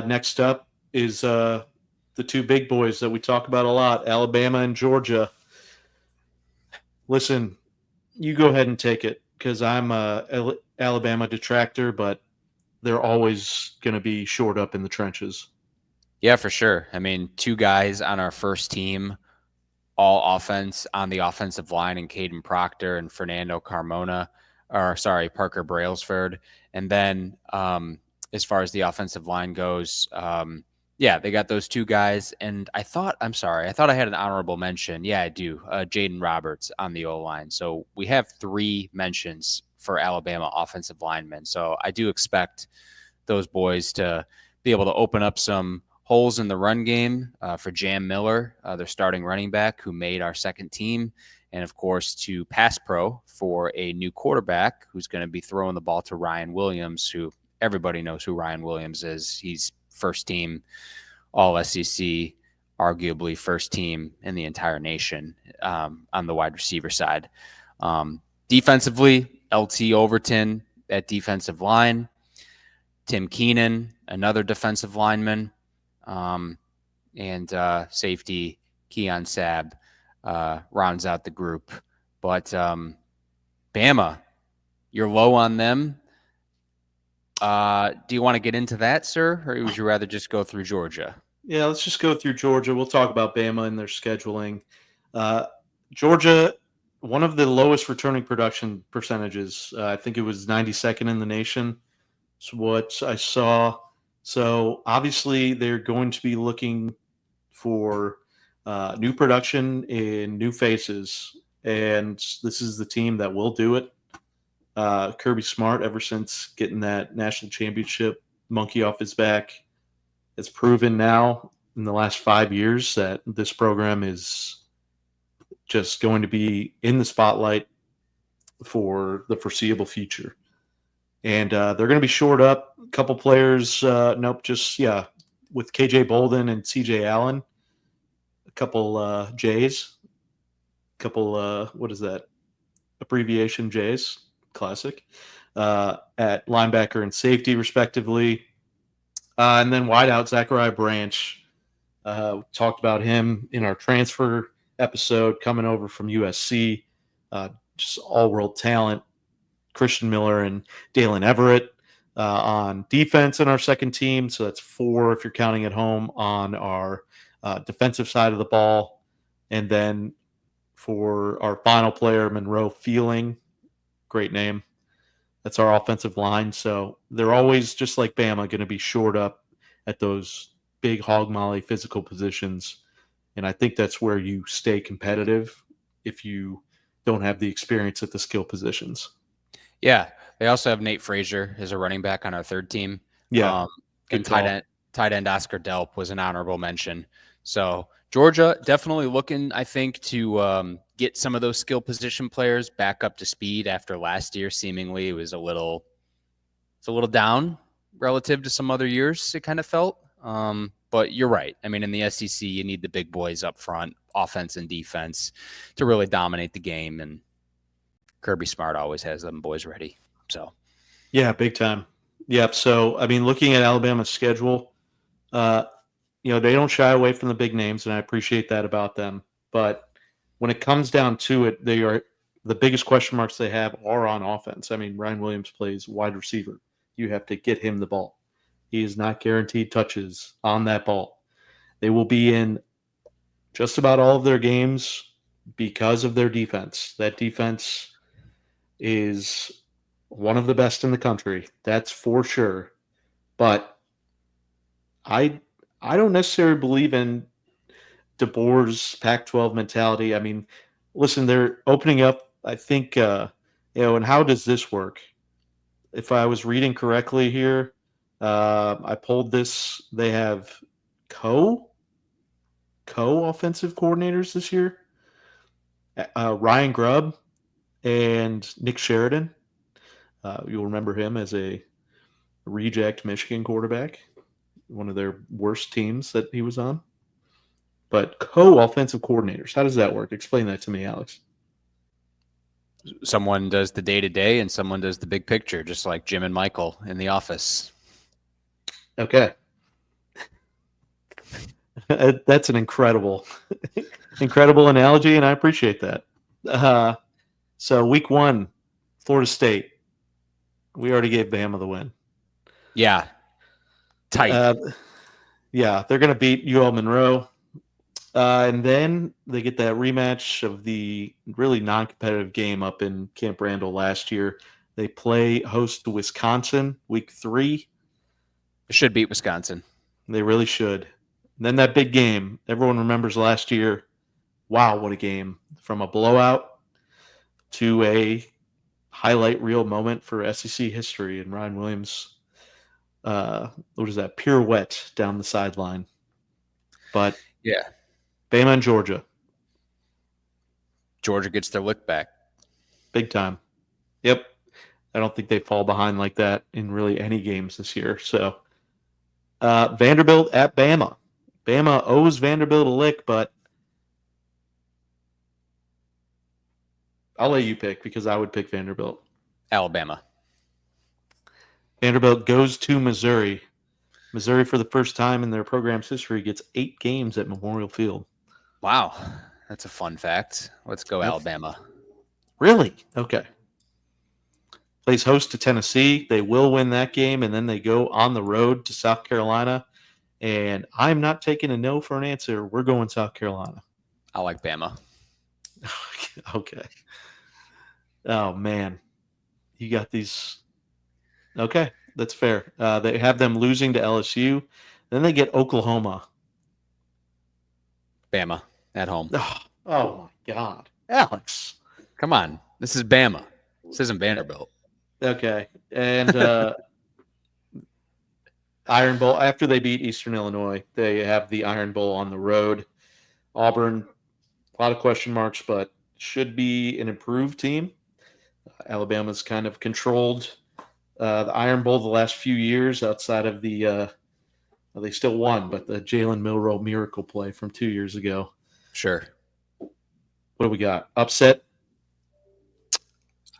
Next up is the 2 big boys that we talk about a lot, Alabama and Georgia. Listen, you go ahead and take it because I'm a Alabama detractor, but they're always going to be shored up in the trenches. Yeah, for sure. I mean, 2 guys on our first team, all offense on the offensive line, and Caden Proctor and Fernando Carmona, Parker Brailsford. And then as far as the offensive line goes, they got those 2 guys. And I thought I had an honorable mention. Yeah, I do. Jaden Roberts on the O-line. So we have 3 mentions for Alabama offensive linemen. So I do expect those boys to be able to open up some holes in the run game for Jam Miller, their starting running back, who made our second team. And, of course, to pass pro for a new quarterback who's going to be throwing the ball to Ryan Williams, who everybody knows who Ryan Williams is. He's first team All SEC, arguably first team in the entire nation on the wide receiver side. Defensively, LT Overton at defensive line. Tim Keenan, another defensive lineman. And safety Keon Sabb rounds out the group. But Bama, you're low on them. Do you want to get into that, sir, or would you rather just go through Georgia? Yeah, let's just go through Georgia. We'll talk about Bama and their scheduling. Georgia, one of the lowest returning production percentages. I think it was 92nd in the nation. That's what I saw. So obviously they're going to be looking for new production in new faces, and this is the team that will do it. Kirby Smart, ever since getting that national championship monkey off his back, has proven now in the last 5 years that this program is just going to be in the spotlight for the foreseeable future. And they're going to be shored up. A couple players, with KJ Bolden and CJ Allen. A couple J's. A couple, what is that? Abbreviation J's. Classic. At linebacker and safety, respectively. And then wideout, Zachariah Branch. Talked about him in our transfer episode, coming over from USC. Just all-world talent. Christian Miller and Dalen Everett. On defense in our second team, so that's 4 if you're counting at home on our defensive side of the ball. And then for our final player, Monroe Feeling, great name. That's our offensive line. So they're always, just like Bama, going to be shored up at those big hog molly physical positions. And I think that's where you stay competitive if you don't have the experience at the skill positions. Yeah. They also have Nate Frazier as a running back on our third team. Yeah. And tight end Oscar Delp was an honorable mention. So Georgia definitely looking, I think, to get some of those skill position players back up to speed after last year. Seemingly, it was a little down relative to some other years. It kind of felt, but you're right. I mean, in the SEC, you need the big boys up front, offense and defense, to really dominate the game. And Kirby Smart always has them boys ready. So, yeah, big time. Yep. So, I mean, looking at Alabama's schedule, they don't shy away from the big names, and I appreciate that about them. But when it comes down to it, they are the biggest question marks they have are on offense. I mean, Ryan Williams plays wide receiver. You have to get him the ball. He is not guaranteed touches on that ball. They will be in just about all of their games because of their defense. That defense is one of the best in the country. That's for sure. But I don't necessarily believe in DeBoer's Pac-12 mentality. I mean, listen, they're opening up. I think, and how does this work? If I was reading correctly here, I pulled this. They have co offensive coordinators this year. Ryan Grubb and Nick Sheridan. You'll remember him as a reject Michigan quarterback, one of their worst teams that he was on. But co-offensive coordinators, how does that work? Explain that to me, Alex. someone does the day-to-day and someone does the big picture, just like Jim and Michael in The Office. Okay. That's an incredible analogy, and I appreciate that. So week 1, Florida State. We already gave Bama the win. Yeah. Tight. Yeah, they're going to beat UL Monroe. And then they get that rematch of the really non-competitive game up in Camp Randall last year. They play host to Wisconsin week 3. It should beat Wisconsin. They really should. And then that big game. Everyone remembers last year. Wow, what a game. From a blowout to a highlight reel moment for SEC history. And Ryan Williams, pirouette down the sideline. But yeah, Bama and Georgia. Georgia gets their lick back. Big time. Yep. I don't think they fall behind like that in really any games this year. So Vanderbilt at Bama. Bama owes Vanderbilt a lick, but I'll let you pick because I would pick Vanderbilt. Alabama. Vanderbilt goes to Missouri. Missouri, for the first time in their program's history, gets 8 games at Memorial Field. Wow. That's a fun fact. Let's go Alabama. Really? Okay. Plays host to Tennessee. They will win that game, and then they go on the road to South Carolina. And I'm not taking a no for an answer. We're going South Carolina. I like Bama. Okay. Oh, man. You got these. Okay, that's fair. They have them losing to LSU. Then they get Oklahoma. Bama at home. Oh my God. Alex. Come on. This is Bama. This isn't Vanderbilt. Okay. And Iron Bowl, after they beat Eastern Illinois, they have the Iron Bowl on the road. Auburn, a lot of question marks, but should be an improved team. Alabama's kind of controlled the Iron Bowl the last few years outside of the they still won, but the Jalen Milroe miracle play from 2 years ago. Sure. What do we got? Upset?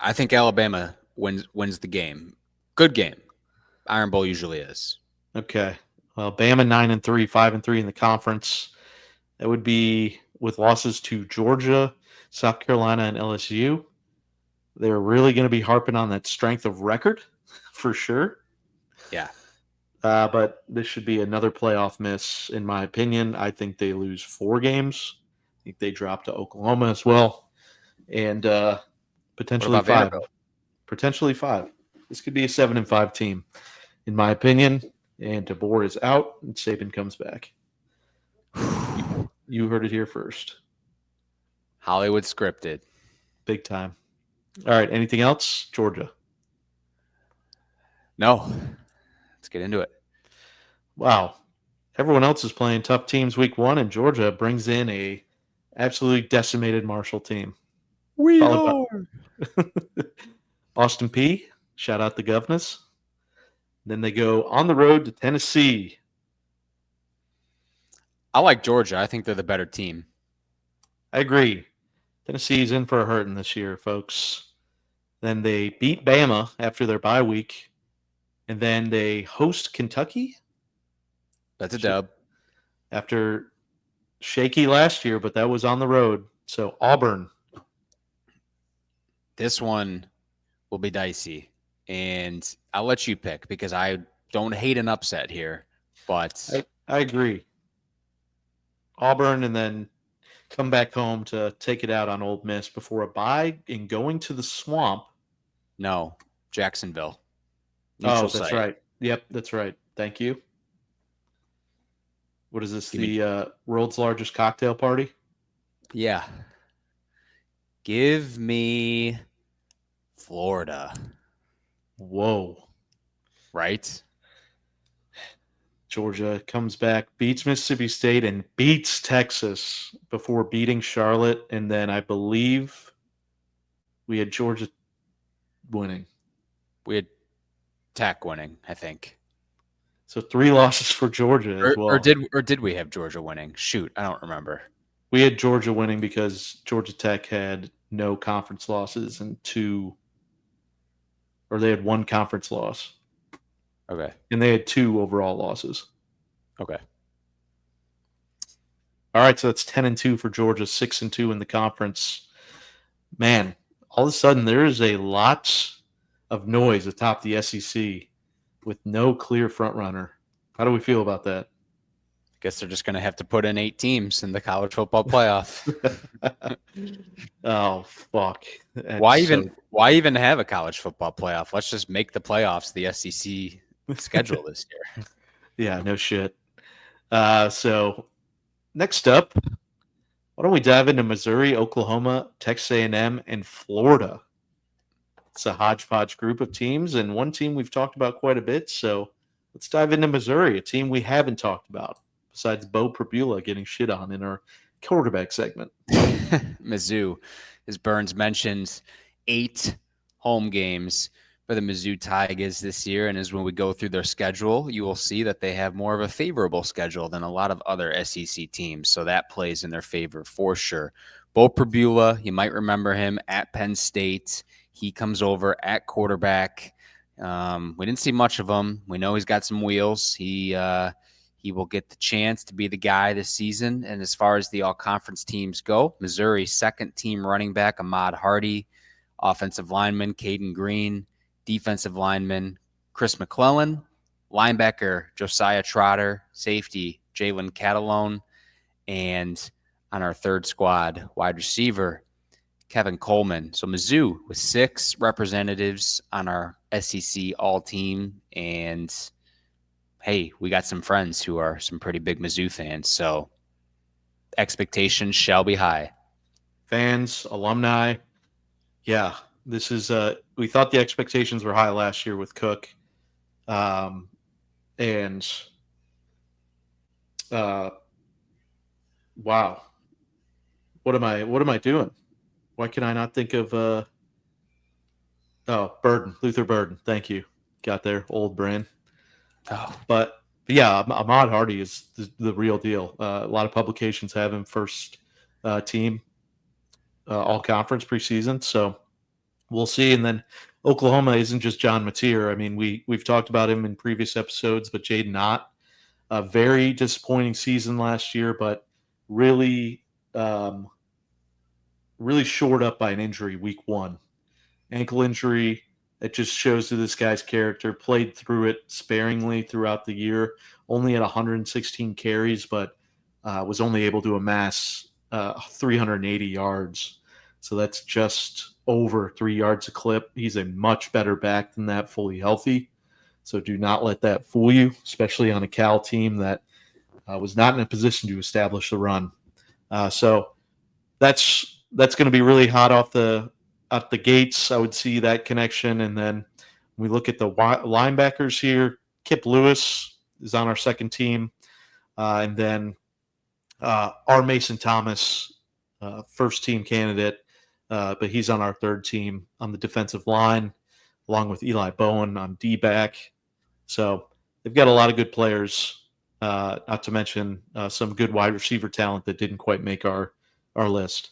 I think Alabama wins the game. Good game. Iron Bowl usually is. Okay. Well, Bama 9-3, 5-3 in the conference. That would be with losses to Georgia, South Carolina, and LSU. They're really going to be harping on that strength of record for sure. Yeah. But this should be another playoff miss, in my opinion. I think they lose 4 games. I think they drop to Oklahoma as well, and What potentially about 5. Vanderbilt? Potentially 5. This could be a 7-5 team, in my opinion. And DeBoer is out, and Saban comes back. You heard it here first. Hollywood scripted. Big time. All right. Anything else? Georgia. No. Let's get into it. Wow. Everyone else is playing tough teams week 1, and Georgia brings in a absolutely decimated Marshall team. We Followed by are. Austin P. Shout out the Governors. Then they go on the road to Tennessee. I like Georgia. I think they're the better team. I agree. Tennessee's in for a hurting this year, folks. Then they beat Bama after their bye week, and then they host Kentucky. That's a dub. After shaky last year, but that was on the road. So Auburn. This one will be dicey, and I'll let you pick because I don't hate an upset here, but I agree. Auburn, and then come back home to take it out on Ole Miss before a bye and going to the Swamp. no, Jacksonville. Oh, Neutral that's site. right. Yep, that's right. Thank you. What is this? Give me- The world's largest cocktail party? Yeah. Give me Florida, Whoa. right? Georgia comes back, beats Mississippi State, and beats Texas before beating Charlotte. And then I believe we had Georgia winning. We had Tech winning, I think. So 3 losses for Georgia as well. Or did we have Georgia winning? Shoot, I don't remember. We had Georgia winning because Georgia Tech had no conference losses and they had 1 conference loss. Okay. And they had 2 overall losses. Okay. All right, so that's 10-2 for Georgia, 6-2 in the conference. Man, all of a sudden there is a lot of noise atop the SEC with no clear front runner. How do we feel about that? Guess they're just going to have to put in 8 teams in the college football playoff. Oh, fuck. That's Why even have a college football playoff? Let's just make the playoffs the SEC schedule this year. Yeah, no shit. So next up, why don't we dive into Missouri, Oklahoma, Texas A&M, and Florida? It's a hodgepodge group of teams, and one team we've talked about quite a bit. So let's dive into Missouri, a team we haven't talked about besides Bo Prabula getting shit on in our quarterback segment. Mizzou, as Burns mentioned, 8 home games for the Mizzou Tigers this year. And as when we go through their schedule, you will see that they have more of a favorable schedule than a lot of other SEC teams. So that plays in their favor for sure. Bo Prabula, you might remember him at Penn State. He comes over at quarterback. We didn't see much of him. We know he's got some wheels. He will get the chance to be the guy this season. And as far as the all-conference teams go, Missouri's second-team running back, Ahmad Hardy, offensive lineman, Caden Green, defensive lineman, Chris McClellan, linebacker, Josiah Trotter, safety, Jalen Catalone, and on our third squad, wide receiver, Kevin Coleman. So Mizzou with 6 representatives on our SEC all-team, and hey, we got some friends who are some pretty big Mizzou fans, so expectations shall be high. Fans, alumni, yeah, this is we thought the expectations were high last year with Cook, and wow, what am I doing? Why can I not think of Burden, Luther Burden? Thank you, got there, old brain. Oh, But yeah, Ahmad Hardy is the real deal. A lot of publications have him first team all conference preseason, so we'll see. And then Oklahoma isn't just John Mateer. I mean, we've talked about him in previous episodes, but Jaden Ott, a very disappointing season last year, but really, really shored up by an injury week 1, ankle injury. It just shows to this guy's character. Played through it sparingly throughout the year, only at 116 carries, but was only able to amass 380 yards. So that's just over 3 yards a clip. He's a much better back than that, fully healthy. So do not let that fool you, especially on a Cal team that was not in a position to establish the run. So that's going to be really hot off the gates. I would see that connection, and then we look at the linebackers here. Kip Lewis is on our second team, and then our Mason Thomas, first team candidate, but he's on our third team on the defensive line, along with Eli Bowen on D-back. So they've got a lot of good players, not to mention some good wide receiver talent that didn't quite make our list.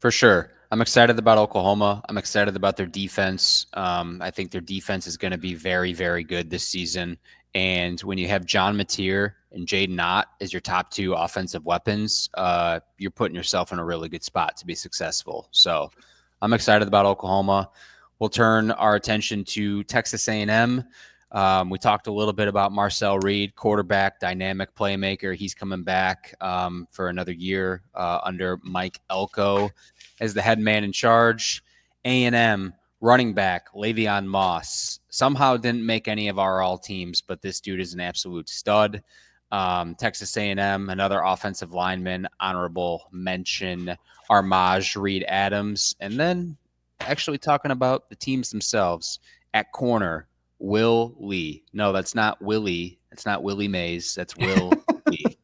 For sure. I'm excited about Oklahoma. I'm excited about their defense. I think their defense is going to be very, very good this season. And when you have John Mateer and Jaden Ott as your top two offensive weapons, you're putting yourself in a really good spot to be successful. So I'm excited about Oklahoma. We'll turn our attention to Texas A&M. We talked a little bit about Marcel Reed, quarterback, dynamic playmaker. He's coming back for another year under Mike Elko as the head man in charge. A&M running back Le'Veon Moss somehow didn't make any of our all teams, but this dude is an absolute stud. Texas A&M, another offensive lineman, honorable mention, Armaj Reed Adams. And then actually talking about the teams themselves, at corner, Will Lee. No, that's not Willie. That's not Willie Mays. That's Will Lee.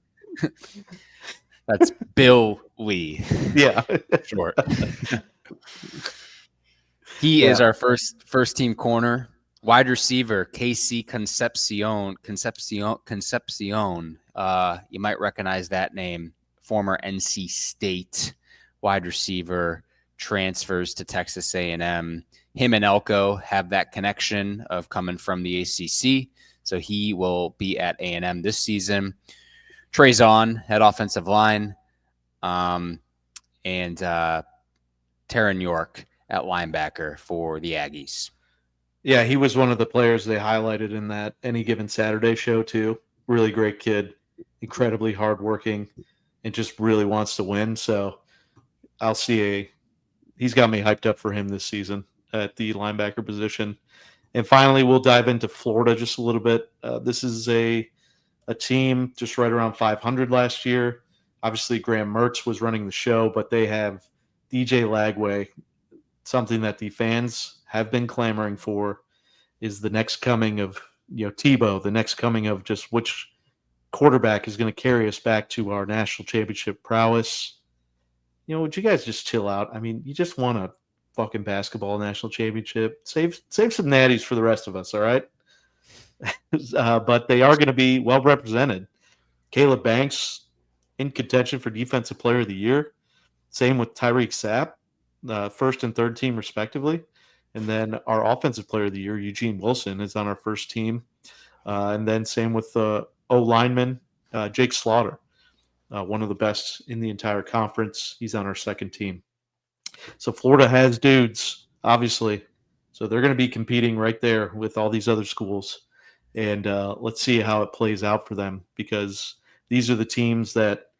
That's Bill Lee. Yeah. Short. He is our first team corner. Wide receiver, Casey Concepcion. You might recognize that name. Former NC State wide receiver, transfers to Texas A&M. Him and Elko have that connection of coming from the ACC, so he will be at A&M this season. Trezon at offensive line, and Taron York at linebacker for the Aggies. Yeah, he was one of the players they highlighted in that Any Given Saturday show too. Really great kid, incredibly hardworking, and just really wants to win. So he's got me hyped up for him this season at the linebacker position. And finally, we'll dive into Florida just a little bit. This is a team just right around 500 last year. Obviously, Graham Mertz was running the show, but they have DJ Lagway, something that the fans have been clamoring for, is the next coming of Tebow, the next coming of just which quarterback is going to carry us back to our national championship prowess. Would you guys just chill out? I mean, you just won a fucking basketball national championship. Save some natties for the rest of us, all right? But they are going to be well represented. Caleb Banks in contention for Defensive Player of the Year. Same with Tyreek Sapp, first and third team respectively. And then our Offensive Player of the Year, Eugene Wilson, is on our first team. And then same with the O-lineman, Jake Slaughter, one of the best in the entire conference. He's on our second team. So Florida has dudes, obviously. So they're going to be competing right there with all these other schools. And let's see how it plays out for them, because these are the teams that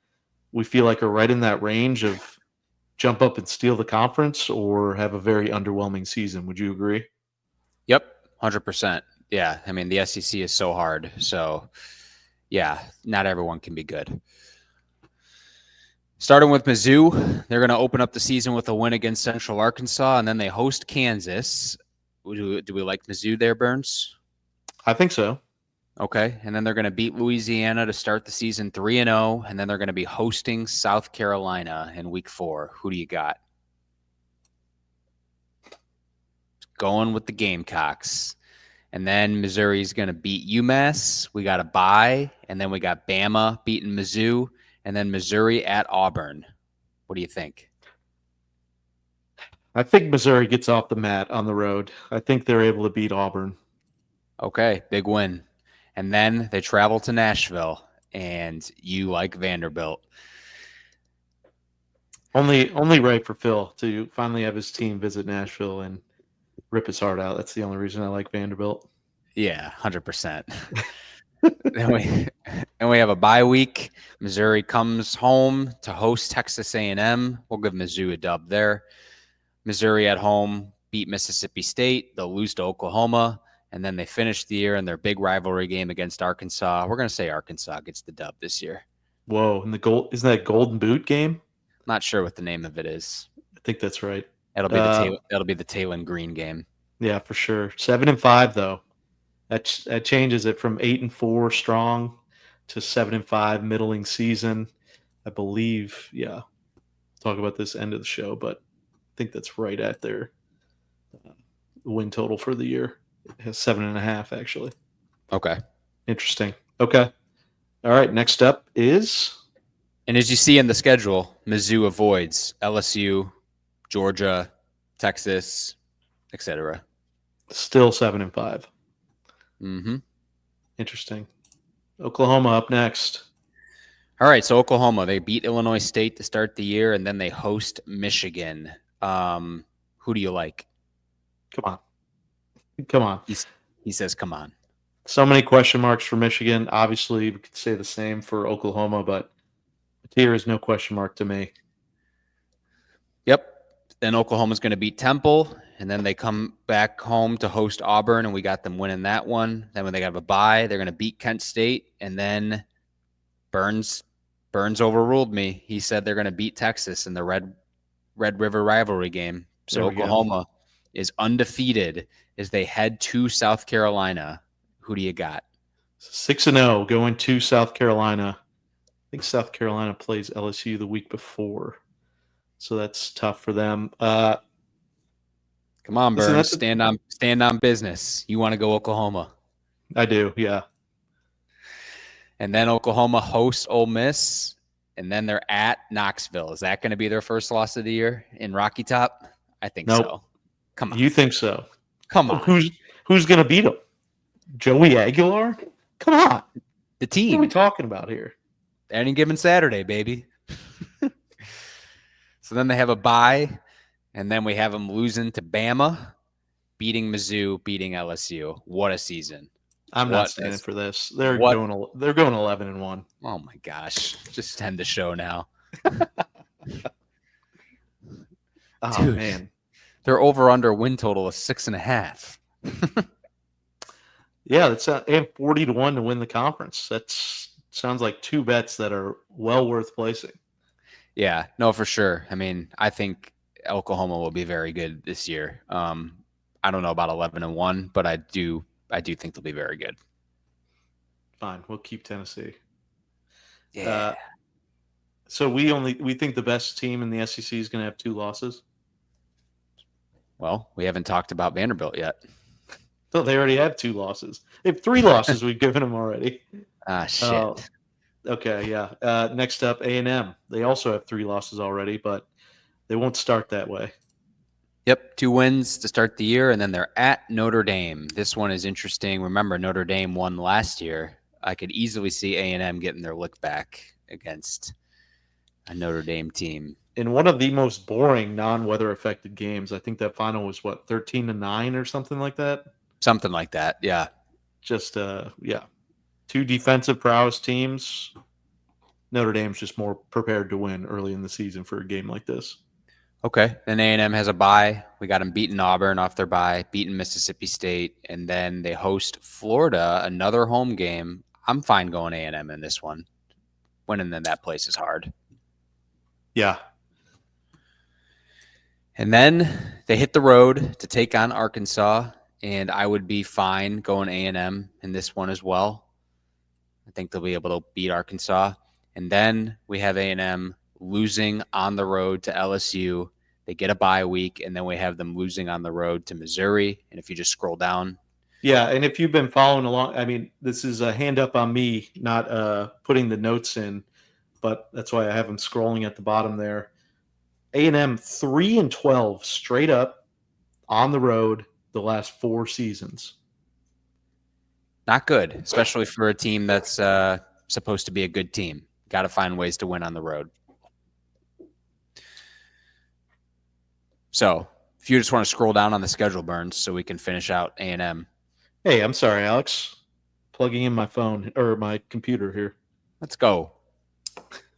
we feel like are right in that range of jump up and steal the conference or have a very underwhelming season. Would you agree? Yep, 100%. Yeah, I mean, the SEC is so hard. So, yeah, not everyone can be good. Starting with Mizzou, they're going to open up the season with a win against Central Arkansas, and then they host Kansas. Do we like Mizzou there, Burns? I think so. Okay, and then they're going to beat Louisiana to start the season 3-0, and then they're going to be hosting South Carolina in week 4. Who do you got? Going with the Gamecocks. And then Missouri's going to beat UMass. We got a bye, and then we got Bama beating Mizzou, and then Missouri at Auburn. What do you think? I think Missouri gets off the mat on the road. I think they're able to beat Auburn. Okay, big win. And then they travel to Nashville, and you like Vanderbilt. Only right for Phil to finally have his team visit Nashville and Rip his heart out. That's the only reason I like Vanderbilt. Yeah, 100%. Then we have a bye week. Missouri comes home to host Texas A&M. We'll give Mizzou a dub there. Missouri at home beat Mississippi State. They'll lose to Oklahoma, and then they finish the year in their big rivalry game against Arkansas. We're going to say Arkansas gets the dub this year. Whoa, and isn't that Golden Boot game? Not sure what the name of it is. I think that's right. It'll be the Taylor Green game. Yeah, for sure. 7-5 though. That changes it from 8-4 strong to 7-5 middling season. I believe. Yeah, talk about this end of the show, but I think that's right at their win total for the year. It has 7.5 actually. Okay. Interesting. Okay. All right. Next up is. And as you see in the schedule, Mizzou avoids LSU, Georgia, Texas, etc. Still 7-5. Mm-hmm. Interesting. Oklahoma up next. All right, so Oklahoma, they beat Illinois State to start the year, and then they host Michigan. Who do you like? Come on. He says, come on. So many question marks for Michigan. Obviously, we could say the same for Oklahoma, but here is no question mark to me. Yep. Then Oklahoma's going to beat Temple, and then they come back home to host Auburn, and we got them winning that one. Then when they have a bye, they're going to beat Kent State, and then Burns overruled me. He said they're going to beat Texas in the Red River rivalry game. So Oklahoma is undefeated as they head to South Carolina. Who do you got? 6-0 going to South Carolina. I think South Carolina plays LSU the week before, so that's tough for them. Come on, Burns. Stand on business. You want to go Oklahoma? I do, yeah. And then Oklahoma hosts Ole Miss, and then they're at Knoxville. Is that going to be their first loss of the year in Rocky Top? I think so. Come on. You think so? Come on. Who's going to beat them? Joey Aguilar? Come on. The team. What are we talking about here? Any given Saturday, baby. So then they have a bye, and then we have them losing to Bama, beating Mizzou, beating LSU. What a season. I'm not standing for this. They're going 11-1. Oh my gosh. Just end the show now. Oh, dude, man. They're over under win total of 6.5. Yeah, that's and 40-1 to win the conference. That sounds like two bets that are well worth placing. Yeah, no, for sure. I mean, I think Oklahoma will be very good this year. I don't know about 11-1, but I do think they'll be very good. Fine, we'll keep Tennessee. Yeah. So we think the best team in the SEC is going to have 2 losses. Well, we haven't talked about Vanderbilt yet. So they already have 2 losses. They have 3 losses. We've given them already. Ah, shit. Okay, yeah. Next up, A&M. They also have 3 losses already, but they won't start that way. Yep, 2 wins to start the year, and then they're at Notre Dame. This one is interesting. Remember, Notre Dame won last year. I could easily see A&M getting their lick back against a Notre Dame team. In one of the most boring non-weather affected games, I think that final was 13-9 or something like that. Something like that, yeah. Just 2 defensive prowess teams. Notre Dame's just more prepared to win early in the season for a game like this. Okay, then A&M has a bye. We got them beating Auburn off their bye, beating Mississippi State, and then they host Florida, another home game. I'm fine going A&M in this one. Winning in that place is hard. Yeah. And then they hit the road to take on Arkansas, and I would be fine going A&M in this one as well. I think they'll be able to beat Arkansas. And then we have A&M losing on the road to LSU. They get a bye week, and then we have them losing on the road to Missouri. And if you just scroll down. Yeah, and if you've been following along, I mean, this is a hand up on me, not putting the notes in, but that's why I have them scrolling at the bottom there. A&M 3-12 straight up on the road the last 4 seasons. Not good, especially for a team that's supposed to be a good team. Got to find ways to win on the road. So If you just want to scroll down on the schedule, Burns, so we can finish out A&M. Hey, I'm sorry, Alex. Plugging in my phone or my computer here. Let's go.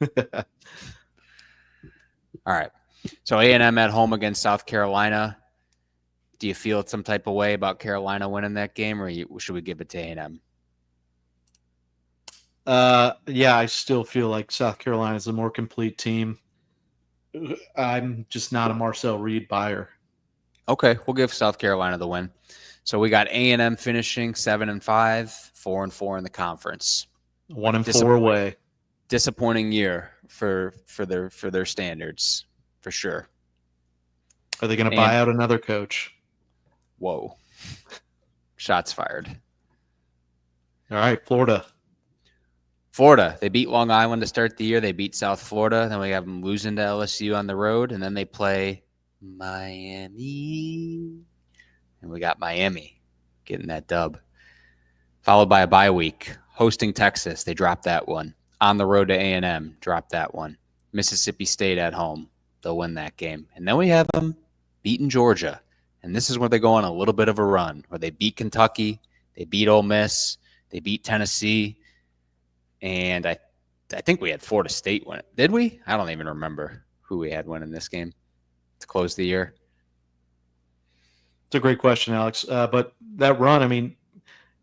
All right. So A&M at home against South Carolina. Do you feel some type of way about Carolina winning that game, or should we give it to A&M? Yeah, I still feel like South Carolina is a more complete team. I'm just not a Marcel Reed buyer. Okay, we'll give South Carolina the win. So we got A&M finishing 7-5, 4-4 in the conference. 1-4 away. Disappointing year for their standards, for sure. Are they going to buy out another coach? Whoa. Shots fired. All right, Florida. They beat Long Island to start the year. They beat South Florida. Then we have them losing to LSU on the road. And then they play Miami. And we got Miami getting that dub. Followed by a bye week. Hosting Texas. They dropped that one. On the road to A&M. Dropped that one. Mississippi State at home. They'll win that game. And then we have them beating Georgia. And this is where they go on a little bit of a run. Where they beat Kentucky. They beat Ole Miss. They beat Tennessee. And I think we had Florida State win it. Did we? I don't even remember who we had winning this game to close the year. It's a great question, Alex. But that run, I mean,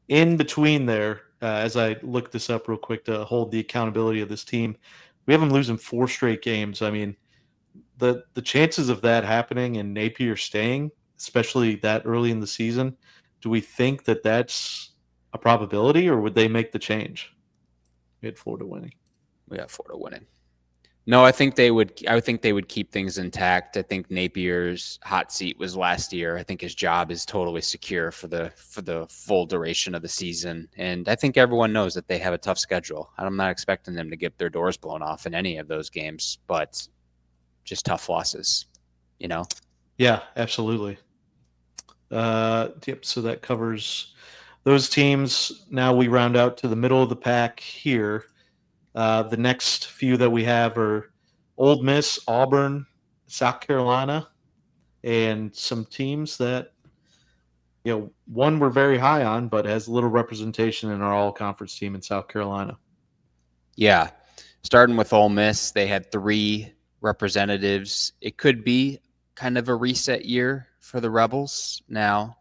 in between there, as I look this up real quick to hold the accountability of this team, we have them losing 4 straight games. I mean, the chances of that happening and Napier staying, especially that early in the season, do we think that that's a probability, or would they make the change? We had Florida winning. We got Florida winning. No, I think they would keep things intact. I think Napier's hot seat was last year. I think his job is totally secure for the full duration of the season. And I think everyone knows that they have a tough schedule. I'm not expecting them to get their doors blown off in any of those games, but just tough losses, you know? Yeah, absolutely. Yep, so that covers those teams. Now we round out to the middle of the pack here. The next few that we have are Ole Miss, Auburn, South Carolina, and some teams that, one we're very high on, but has little representation in our all-conference team in South Carolina. Yeah. Starting with Ole Miss, they had 3 representatives. It could be kind of a reset year for the Rebels. Now,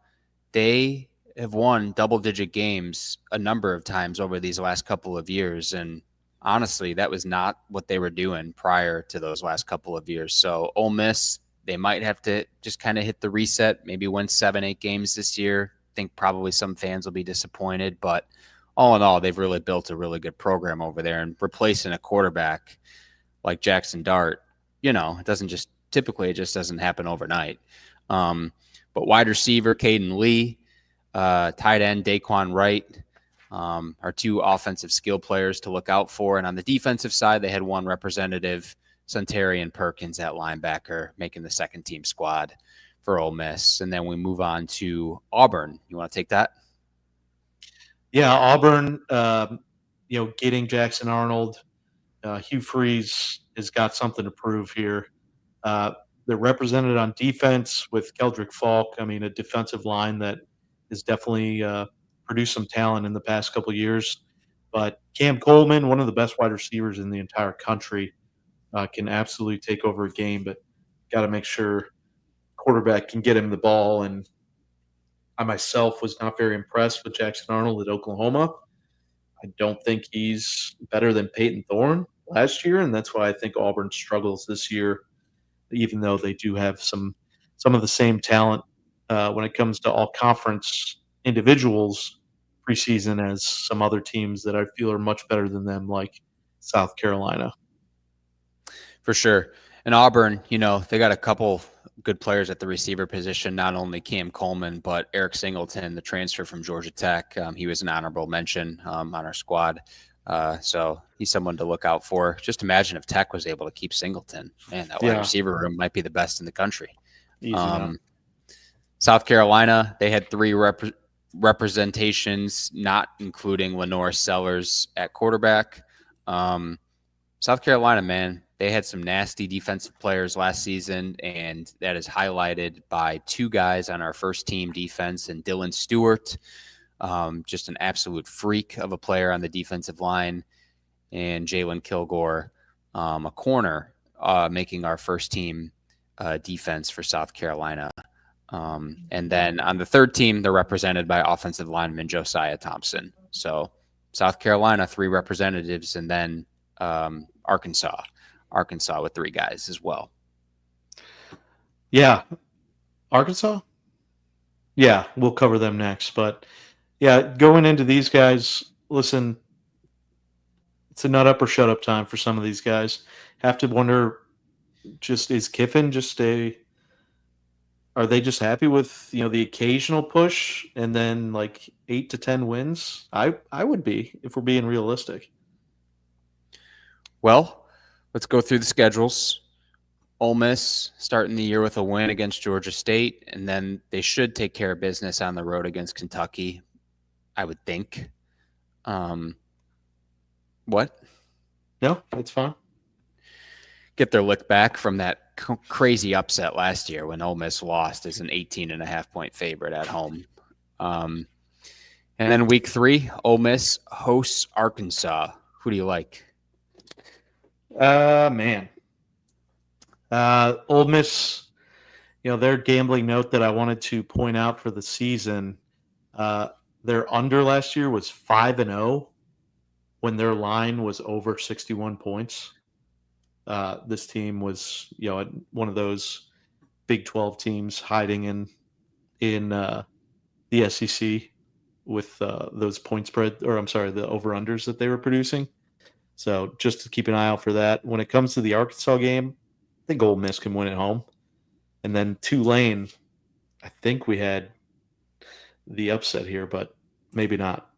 they have won double-digit games a number of times over these last couple of years, and honestly, that was not what they were doing prior to those last couple of years. So Ole Miss, they might have to just kind of hit the reset, maybe win 7-8 games this year. I think probably some fans will be disappointed, but all in all, they've really built a really good program over there, and replacing a quarterback like Jackson Dart, it doesn't just typically, it just doesn't happen overnight. But wide receiver, Caden Lee, tight end, Daquan Wright, are 2 offensive skill players to look out for. And on the defensive side, they had 1 representative, Suntarian Perkins at linebacker, making the second team squad for Ole Miss. And then we move on to Auburn. You want to take that? Yeah, Auburn, getting Jackson Arnold, Hugh Freeze has got something to prove here. They're represented on defense with Keldrick Falk. I mean, a defensive line that has definitely produced some talent in the past couple of years. But Cam Coleman, one of the best wide receivers in the entire country, can absolutely take over a game, but got to make sure quarterback can get him the ball. And I myself was not very impressed with Jackson Arnold at Oklahoma. I don't think he's better than Peyton Thorne last year, and that's why I think Auburn struggles this year, even though they do have some of the same talent when it comes to all conference individuals preseason as some other teams that I feel are much better than them, like South Carolina. For sure. And Auburn, they got a couple good players at the receiver position, not only Cam Coleman, but Eric Singleton, the transfer from Georgia Tech. He was an honorable mention on our squad. So he's someone to look out for. Just imagine if Tech was able to keep Singleton. Man, that wide receiver room might be the best in the country. South Carolina, they had 3 representations, not including Lenore Sellers at quarterback. South Carolina, man, They had some nasty defensive players last season, and that is highlighted by two guys on our first team defense, and Dylan Stewart, just an absolute freak of a player on the defensive line, and Jalen Kilgore, a corner, making our first team defense for South Carolina. And then on the third team, they're represented by offensive lineman Josiah Thompson. So South Carolina, 3 representatives, and then Arkansas with 3 guys as well. Yeah. Arkansas? Yeah, we'll cover them next. But yeah, going into these guys, listen, it's a nut up or shut up time for some of these guys. Have to wonder, just is Kiffin just are they just happy with the occasional push and then like 8 to 10 wins? I would be, if we're being realistic. Well, let's go through the schedules. Ole Miss starting the year with a win against Georgia State, and then they should take care of business on the road against Kentucky, I would think. What? No, that's fine. Get their lick back from that crazy upset last year when Ole Miss lost as an 18.5-point favorite at home. And then week 3, Ole Miss hosts Arkansas. Who do you like? Man. Ole Miss, their gambling note that I wanted to point out for the season, their under last year was 5-0 when their line was over 61 points. This team was, one of those Big 12 teams hiding in the SEC with those point spread, or I'm sorry, the over unders that they were producing. So just to keep an eye out for that. When it comes to the Arkansas game, I think Ole Miss can win at home. And then Tulane, I think we had the upset here, but maybe not.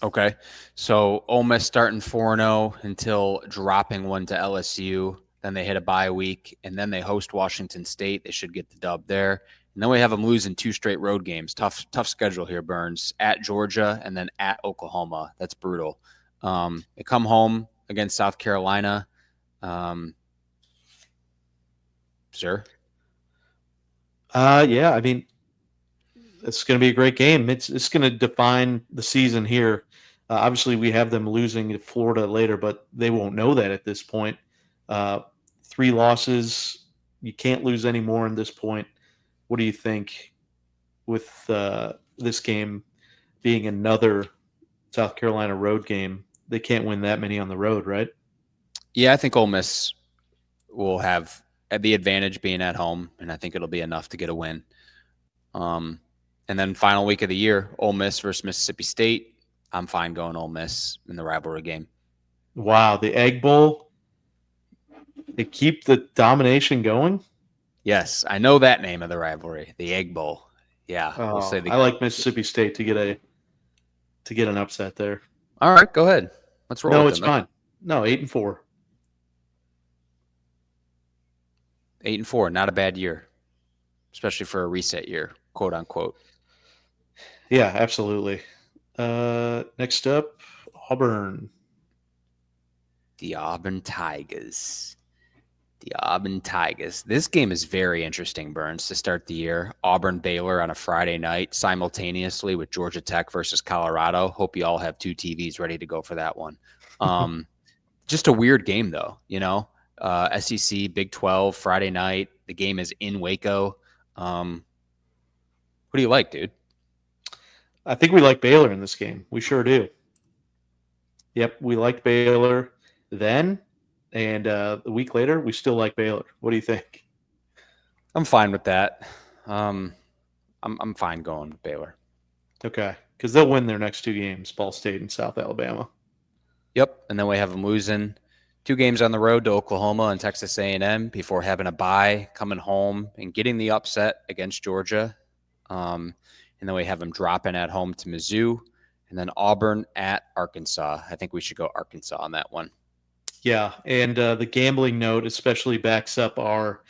Okay. So Ole Miss starting 4-0 until dropping one to LSU. Then they hit a bye week, and then they host Washington State. They should get the dub there. And then we have them losing 2 straight road games. Tough schedule here, Burns. At Georgia and then at Oklahoma. That's brutal. They come home against South Carolina. Sure. Yeah, I mean, it's going to be a great game. It's going to define the season here. Obviously, we have them losing to Florida later, but they won't know that at this point. 3 losses. You can't lose any more in this point. What do you think with this game being another South Carolina road game? They can't win that many on the road, right? Yeah, I think Ole Miss will have the advantage being at home, and I think it'll be enough to get a win. And then final week of the year, Ole Miss versus Mississippi State. I'm fine going Ole Miss in the rivalry game. Wow, the Egg Bowl. They keep the domination going. Yes, I know that name of the rivalry, the Egg Bowl. Yeah, we'll say I like Mississippi State to get an upset there. All right, go ahead. Let's roll. No, it's fine. No, 8-4. 8-4, not a bad year, especially for a reset year, quote unquote. Yeah, absolutely. Next up, Auburn. The Auburn Tigers. This game is very interesting, Burns, to start the year. Auburn Baylor on a Friday night simultaneously with Georgia Tech versus Colorado. Hope you all have 2 TVs ready to go for that one. Just a weird game, though. SEC, Big 12, Friday night. The game is in Waco. Who do you like, dude? I think we like Baylor in this game. We sure do. Yep, we liked Baylor then. And a week later, we still like Baylor. What do you think? I'm fine with that. I'm fine going with Baylor. Okay, because they'll win their next 2 games, Ball State and South Alabama. Yep, and then we have them losing 2 games on the road to Oklahoma and Texas A&M before having a bye, coming home and getting the upset against Georgia. And then we have them dropping at home to Mizzou, and then Auburn at Arkansas. I think we should go Arkansas on that one. Yeah, and the gambling note especially backs up our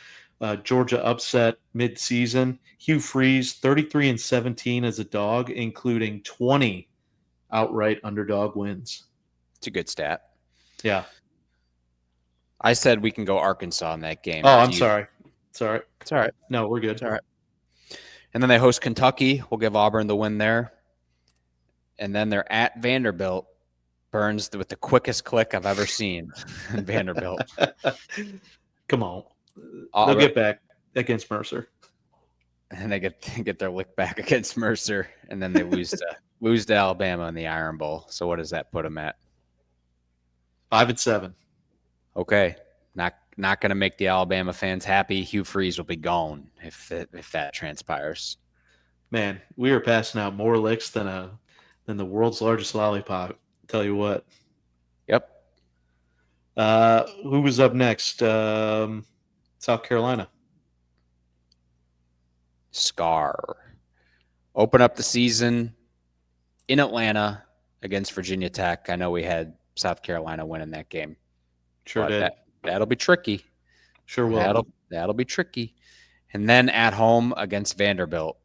Georgia upset mid-season. Hugh Freeze, 33-17 as a dog, including 20 outright underdog wins. It's a good stat. Yeah. I said we can go Arkansas in that game. Oh, I'm sorry. It's all right. It's all right. No, we're good. It's all right. And then they host Kentucky. We'll give Auburn the win there. And then they're at Vanderbilt. Burns with the quickest click I've ever seen in Vanderbilt. Come on. They'll get back against Mercer. And they get their lick back against Mercer, and then they lose to Alabama in the Iron Bowl. So what does that put them at? 5-7. Okay, not going to make the Alabama fans happy. Hugh Freeze will be gone if that transpires. Man, we are passing out more licks than the world's largest lollipop. Tell you what. Yep. Who was up next? South Carolina. Scar. Open up the season in Atlanta against Virginia Tech. I know we had South Carolina winning that game. Sure did. That'll be tricky. Sure will. That'll be tricky. And then at home against Vanderbilt.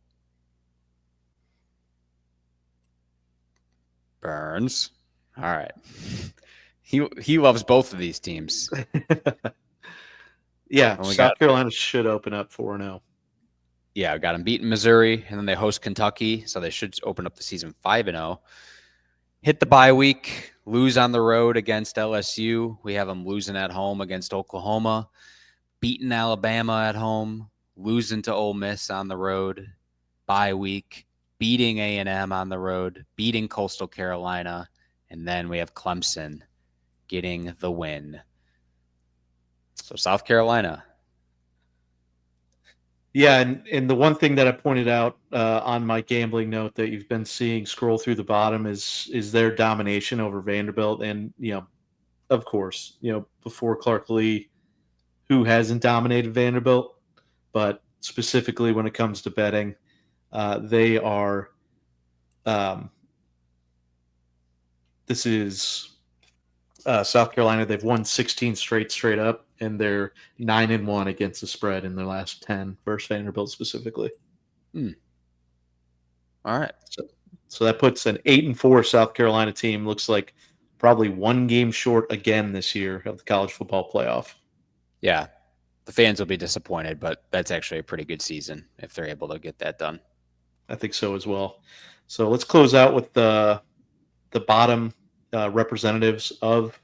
Burns. All right. He loves both of these teams. Yeah, South Carolina should open up 4-0. Yeah, got them beating Missouri, and then they host Kentucky, so they should open up the season 5-0. Hit the bye week, lose on the road against LSU. We have them losing at home against Oklahoma, beating Alabama at home, losing to Ole Miss on the road, bye week, beating A&M on the road, beating Coastal Carolina, and then we have Clemson getting the win. So South Carolina. Yeah, and the one thing that I pointed out on my gambling note that you've been seeing scroll through the bottom is their domination over Vanderbilt, and of course, before Clark Lee, who hasn't dominated Vanderbilt, but specifically when it comes to betting, they are. This is South Carolina. They've won 16 straight up, and they're 9-1 against the spread in their last 10 versus Vanderbilt specifically. All right. So that puts an 8-4 South Carolina team. Looks like probably one game short again this year of the college football playoff. Yeah, the fans will be disappointed, but that's actually a pretty good season if they're able to get that done. I think so as well. So let's close out with the bottom representatives of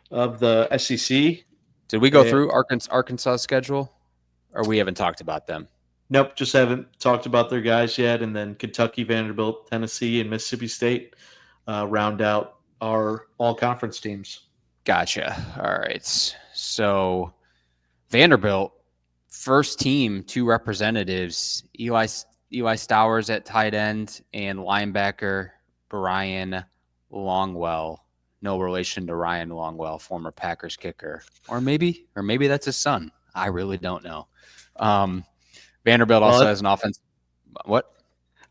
the SEC. Did we go through Arkansas' schedule, or we haven't talked about them? Nope, just haven't talked about their guys yet. And then Kentucky, Vanderbilt, Tennessee, and Mississippi State round out our all-conference teams. Gotcha. All right. So Vanderbilt, first team, 2 representatives, Eli Stowers at tight end and linebacker Brian Longwell. No relation to Ryan Longwell, former Packers kicker. Or maybe that's his son. I really don't know. Vanderbilt also has an offense. What?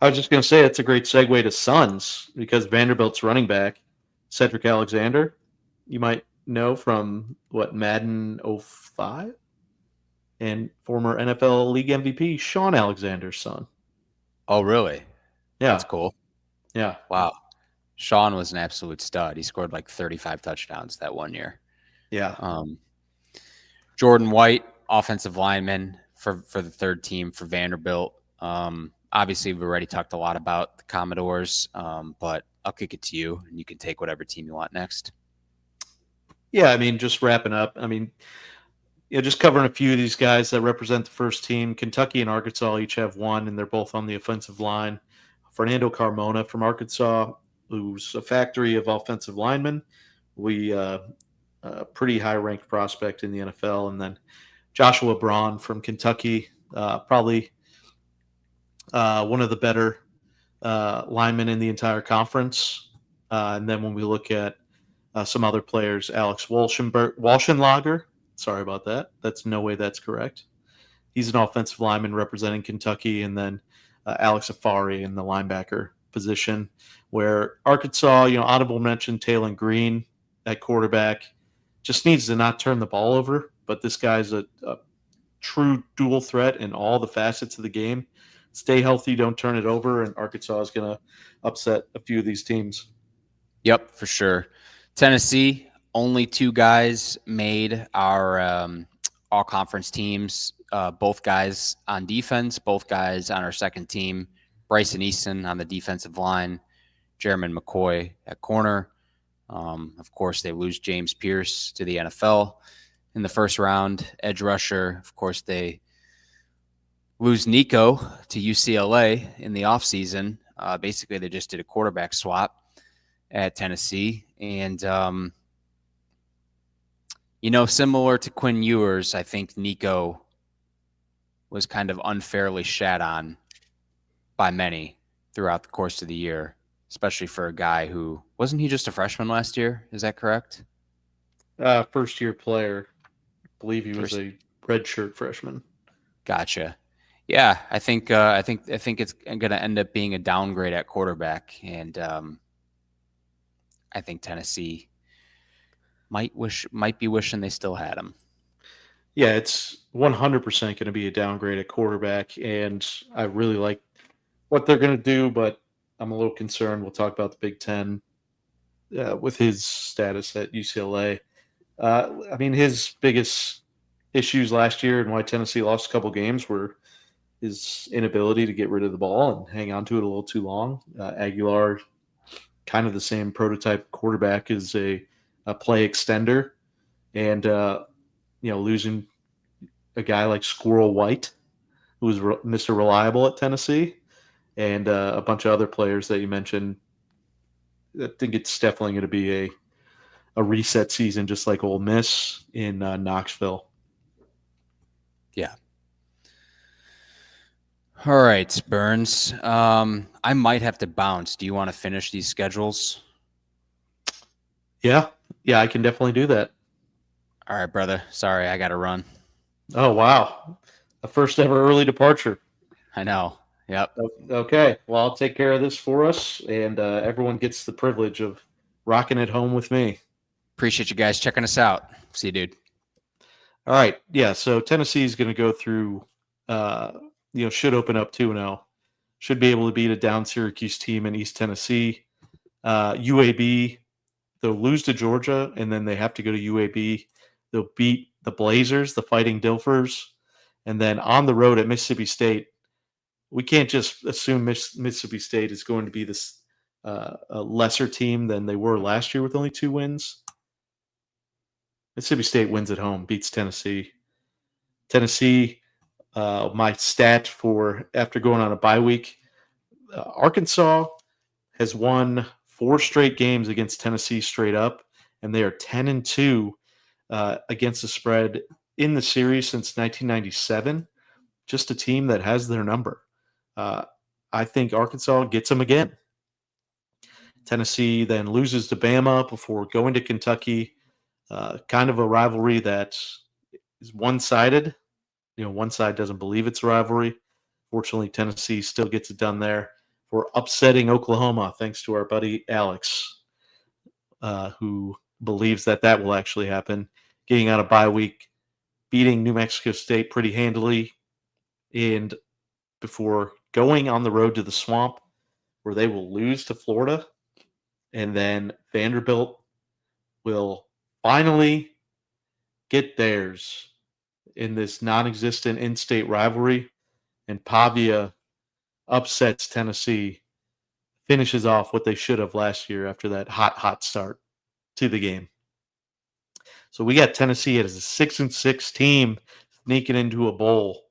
I was just going to say it's a great segue to Suns because Vanderbilt's running back, Cedric Alexander, you might know from Madden 05, and former NFL League MVP Sean Alexander's son. Oh, really? Yeah. That's cool. Yeah. Wow. Sean was an absolute stud. He scored like 35 touchdowns that one year. Yeah. Jordan White, offensive lineman for the third team for Vanderbilt. Obviously, we've already talked a lot about the Commodores, but I'll kick it to you, and you can take whatever team you want next. Yeah, I mean, just wrapping up. I mean, just covering a few of these guys that represent the first team. Kentucky and Arkansas each have one, and they're both on the offensive line. Fernando Carmona from Arkansas, who's a factory of offensive linemen. Pretty high-ranked prospect in the NFL. And then Joshua Braun from Kentucky, probably one of the better linemen in the entire conference. And then when we look at some other players, Alex Walschenlager. Sorry about that. That's no way that's correct. He's an offensive lineman representing Kentucky. And then Alex Afari in the linebacker position, where Arkansas, honorable mention, Taylon Green at quarterback, just needs to not turn the ball over. But this guy's a true dual threat in all the facets of the game. Stay healthy, don't turn it over, and Arkansas is going to upset a few of these teams. Yep, for sure. Tennessee, only two guys made our all conference teams. Both guys on defense, both guys on our second team. Bryson Easton on the defensive line, Jeremy McCoy at corner. Of course, they lose James Pierce to the NFL in the first round. Edge rusher, of course, they lose Nico to UCLA in the offseason. Basically, they just did a quarterback swap at Tennessee. And, similar to Quinn Ewers, I think Nico was kind of unfairly shat on by many throughout the course of the year, especially for a guy who wasn't he just a freshman last year? Is that correct? First year player. I believe he was First, a redshirt freshman. gotcha. Yeah, I think it's going to end up being a downgrade at quarterback, and I think Tennessee might be wishing they still had him. Yeah, it's 100% going to be a downgrade at quarterback, and I really like what they're going to do, but I'm a little concerned. We'll talk about the Big Ten with his status at UCLA. I mean, his biggest issues last year and why Tennessee lost a couple games were his inability to get rid of the ball and hang on to it a little too long. Aguilar, kind of the same prototype quarterback, is a play extender, and losing a guy like Squirrel White, who was Mr. Reliable at Tennessee, and a bunch of other players that you mentioned. I think it's definitely going to be a reset season, just like Ole Miss in Knoxville. Yeah. All right, Burns. I might have to bounce. Do you want to finish these schedules? Yeah, I can definitely do that. All right, brother. Sorry, I got to run. Oh, wow. A first ever early departure. I know. Yep. Okay. Well, I'll take care of this for us, and everyone gets the privilege of rocking it home with me. Appreciate you guys checking us out. See you, dude. All right. Yeah. So Tennessee is going to go through, should open up 2-0. Should be able to beat a down Syracuse team in East Tennessee. UAB, they'll lose to Georgia, and then they have to go to UAB. They'll beat the Blazers, the Fighting Dilfers, and then on the road at Mississippi State. We can't just assume Mississippi State is going to be this a lesser team than they were last year with only 2 wins. Mississippi State wins at home, beats Tennessee. Tennessee, my stat for after going on a bye week, Arkansas has won 4 straight games against Tennessee straight up, and they are 10-2 against the spread in the series since 1997. Just a team that has their number. I think Arkansas gets them again. Tennessee then loses to Bama before going to Kentucky. Kind of a rivalry that is one-sided. One side doesn't believe it's a rivalry. Fortunately, Tennessee still gets it done there for upsetting Oklahoma, thanks to our buddy Alex, who believes that will actually happen. Getting out of bye week, beating New Mexico State pretty handily, and before going on the road to the Swamp, where they will lose to Florida, and then Vanderbilt will finally get theirs in this non-existent in-state rivalry, and Pavia upsets Tennessee, finishes off what they should have last year after that hot start to the game. So we got Tennessee as a 6-6 team sneaking into a bowl.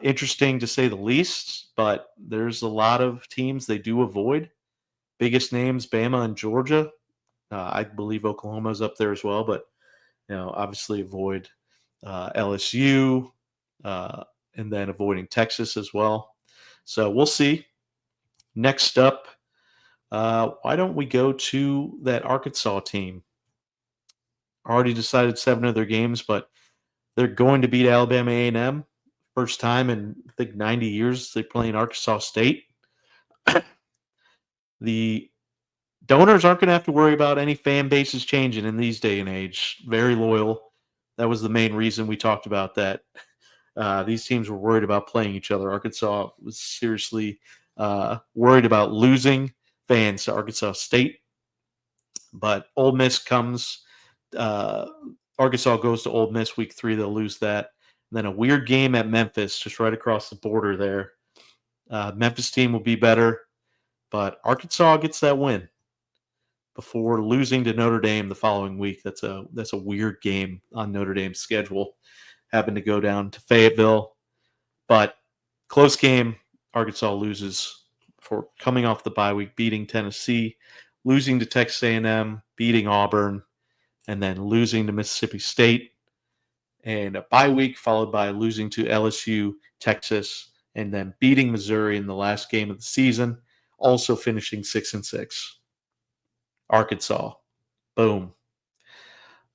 Interesting to say the least, but there's a lot of teams they do avoid. Biggest names, Bama and Georgia. I believe Oklahoma's up there as well, but obviously avoid LSU, and then avoiding Texas as well. So we'll see. Next up, why don't we go to that Arkansas team? Already decided 7 of their games, but they're going to beat Alabama A&M. First time in, I think, 90 years they're playing Arkansas State. The donors aren't going to have to worry about any fan bases changing in these day and age. Very loyal. That was the main reason we talked about that. These teams were worried about playing each other. Arkansas was seriously worried about losing fans to Arkansas State. But Ole Miss comes Arkansas goes to Ole Miss week 3. They'll lose that. And then a weird game at Memphis, just right across the border there. Memphis team will be better, but Arkansas gets that win before losing to Notre Dame the following week. That's a weird game on Notre Dame's schedule, having to go down to Fayetteville. But close game, Arkansas loses for coming off the bye week, beating Tennessee, losing to Texas A&M, beating Auburn, and then losing to Mississippi State. And a bye week followed by losing to LSU, Texas, and then beating Missouri in the last game of the season, also finishing 6-6. Arkansas. Boom.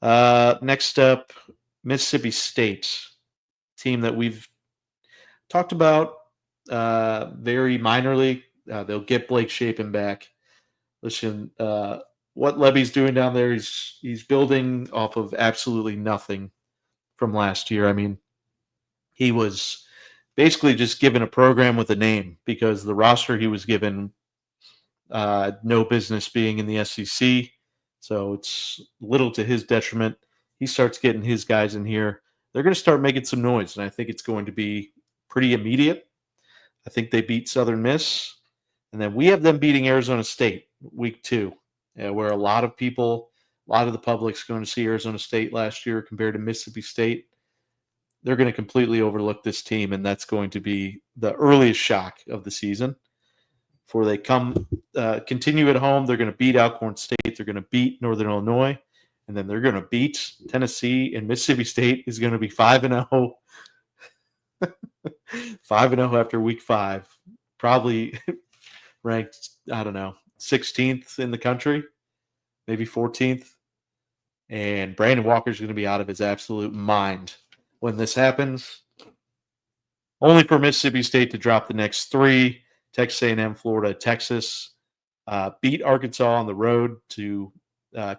Next up, Mississippi State, team that we've talked about very minorly. They'll get Blake Shapen back. Listen, what Levy's doing down there, he's building off of absolutely nothing from last year. I mean, he was basically just given a program with a name because the roster he was given no business being in the SEC. So it's little to his detriment. He starts getting his guys in here. They're going to start making some noise, and I think it's going to be pretty immediate. I think they beat Southern Miss, and then we have them beating Arizona State week 2, where a lot of the public's going to see Arizona State last year compared to Mississippi State. They're going to completely overlook this team, and that's going to be the earliest shock of the season. Before they continue at home, they're going to beat Alcorn State. They're going to beat Northern Illinois, and then they're going to beat Tennessee. And Mississippi State is going to be 5-0, 5-0 after week 5. Probably ranked, I don't know, 16th in the country, maybe 14th. And Brandon Walker's going to be out of his absolute mind when this happens. Only for Mississippi State to drop the next 3. Texas A&M, Florida, Texas, beat Arkansas on the road to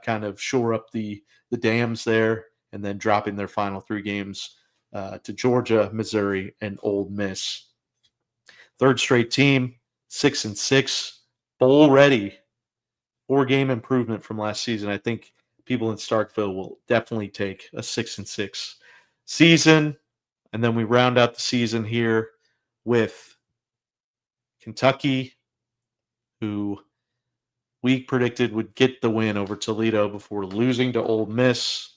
kind of shore up the dams there, and then dropping their final 3 games to Georgia, Missouri, and Ole Miss. Third straight team, 6-6, bowl ready. 4-game improvement from last season. I think people in Starkville will definitely take a 6-6 season, and then we round out the season here with Kentucky, who we predicted would get the win over Toledo before losing to Ole Miss,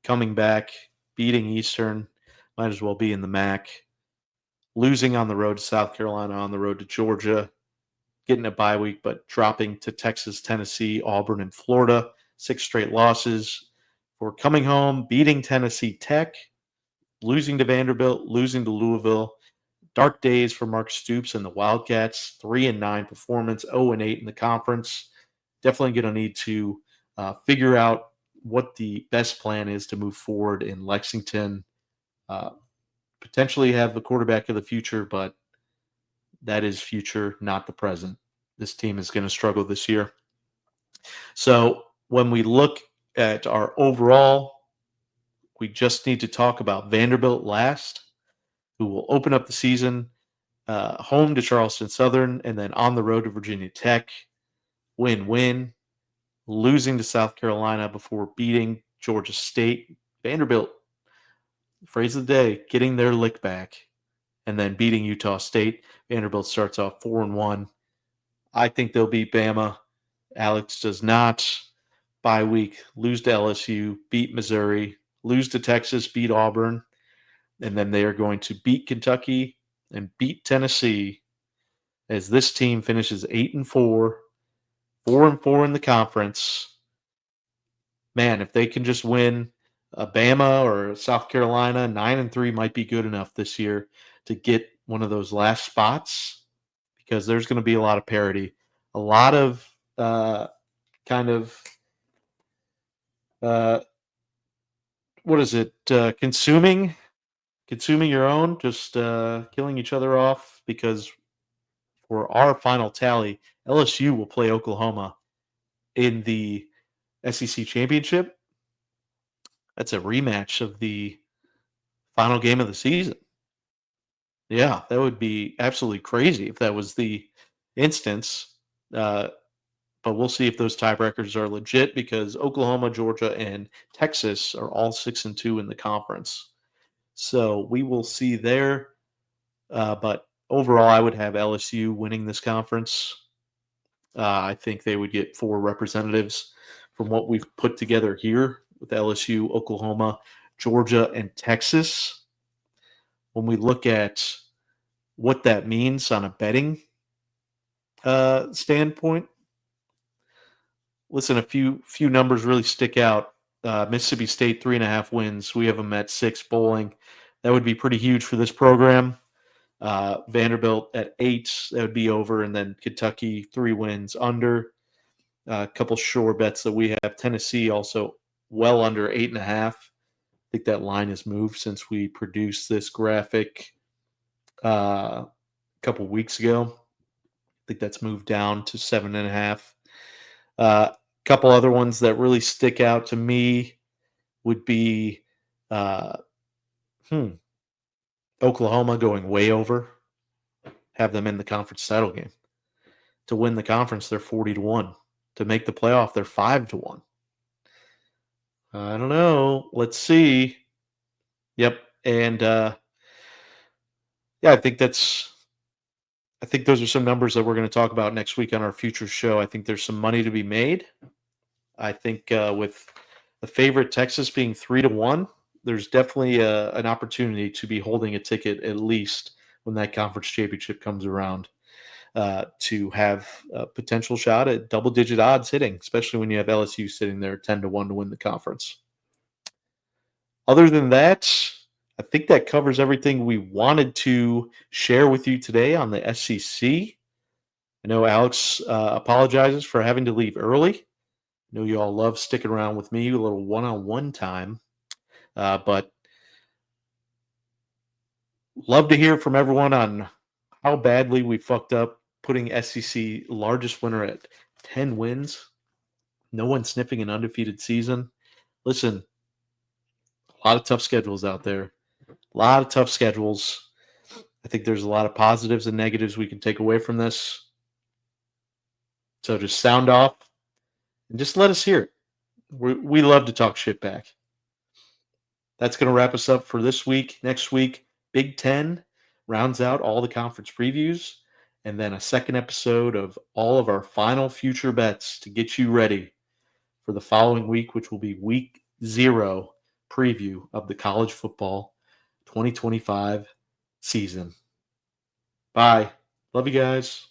coming back, beating Eastern, might as well be in the MAC, losing on the road to South Carolina, on the road to Georgia, getting a bye week, but dropping to Texas, Tennessee, Auburn, and Florida, 6 straight losses. For coming home, beating Tennessee Tech, losing to Vanderbilt, losing to Louisville. Dark days for Mark Stoops and the Wildcats. 3-9 performance, 0-8 in the conference. Definitely going to need to figure out what the best plan is to move forward in Lexington. Potentially have the quarterback of the future, but that is future, not the present. This team is going to struggle this year. So when we look at our overall, we just need to talk about Vanderbilt last, who will open up the season home to Charleston Southern and then on the road to Virginia Tech. Win-win. Losing to South Carolina before beating Georgia State. Vanderbilt, phrase of the day, getting their lick back and then beating Utah State. Vanderbilt starts off 4-1. I think they'll beat Bama. Alex does not. Bye week, lose to LSU, beat Missouri, lose to Texas, beat Auburn, and then they are going to beat Kentucky and beat Tennessee as this team finishes 8-4, 4-4 in the conference. Man, if they can just win a Bama or South Carolina, 9-3 might be good enough this year to get one of those last spots, because there's going to be a lot of parity, a lot of consuming your own, just killing each other off, because for our final tally, LSU will play Oklahoma in the SEC championship. That's a rematch of the final game of the season. Yeah, that would be absolutely crazy if that was the instance. but we'll see if those tiebreakers are legit because Oklahoma, Georgia, and Texas are all 6-2 in the conference. So we will see there. But overall, I would have LSU winning this conference. I think they would get 4 representatives from what we've put together here with LSU, Oklahoma, Georgia, and Texas. When we look at what that means on a betting standpoint, listen, a few numbers really stick out. Mississippi State 3.5 wins. We have them at 6 bowling. That would be pretty huge for this program. Vanderbilt at 8, that would be over, and then Kentucky 3 wins under. A couple sure bets that we have. Tennessee also well under 8.5. I think that line has moved since we produced this graphic a couple weeks ago. I think that's moved down to 7.5. Couple other ones that really stick out to me would be Oklahoma going way over. Have them in the conference title game. To win the conference, they're 40-1. To make the playoff, they're 5-1. I don't know. Let's see. Yep. And yeah, I think those are some numbers that we're going to talk about next week on our future show. I think there's some money to be made. I think with the favorite Texas being 3-1, there's definitely an opportunity to be holding a ticket at least when that conference championship comes around, to have a potential shot at double-digit odds hitting, especially when you have LSU sitting there 10-1 to win the conference. Other than that, I think that covers everything we wanted to share with you today on the SEC. I know Alex apologizes for having to leave early. I know you all love sticking around with me, a little one-on-one time, but love to hear from everyone on how badly we fucked up putting SEC largest winner at 10 wins. No one sniffing an undefeated season. Listen, a lot of tough schedules out there. A lot of tough schedules. I think there's a lot of positives and negatives we can take away from this. So just sound off and just let us hear it. We love to talk shit back. That's going to wrap us up for this week. Next week, Big Ten rounds out all the conference previews, and then a second episode of all of our final future bets to get you ready for the following week, which will be week 0 preview of the college football 2025 season. Bye. Love you guys.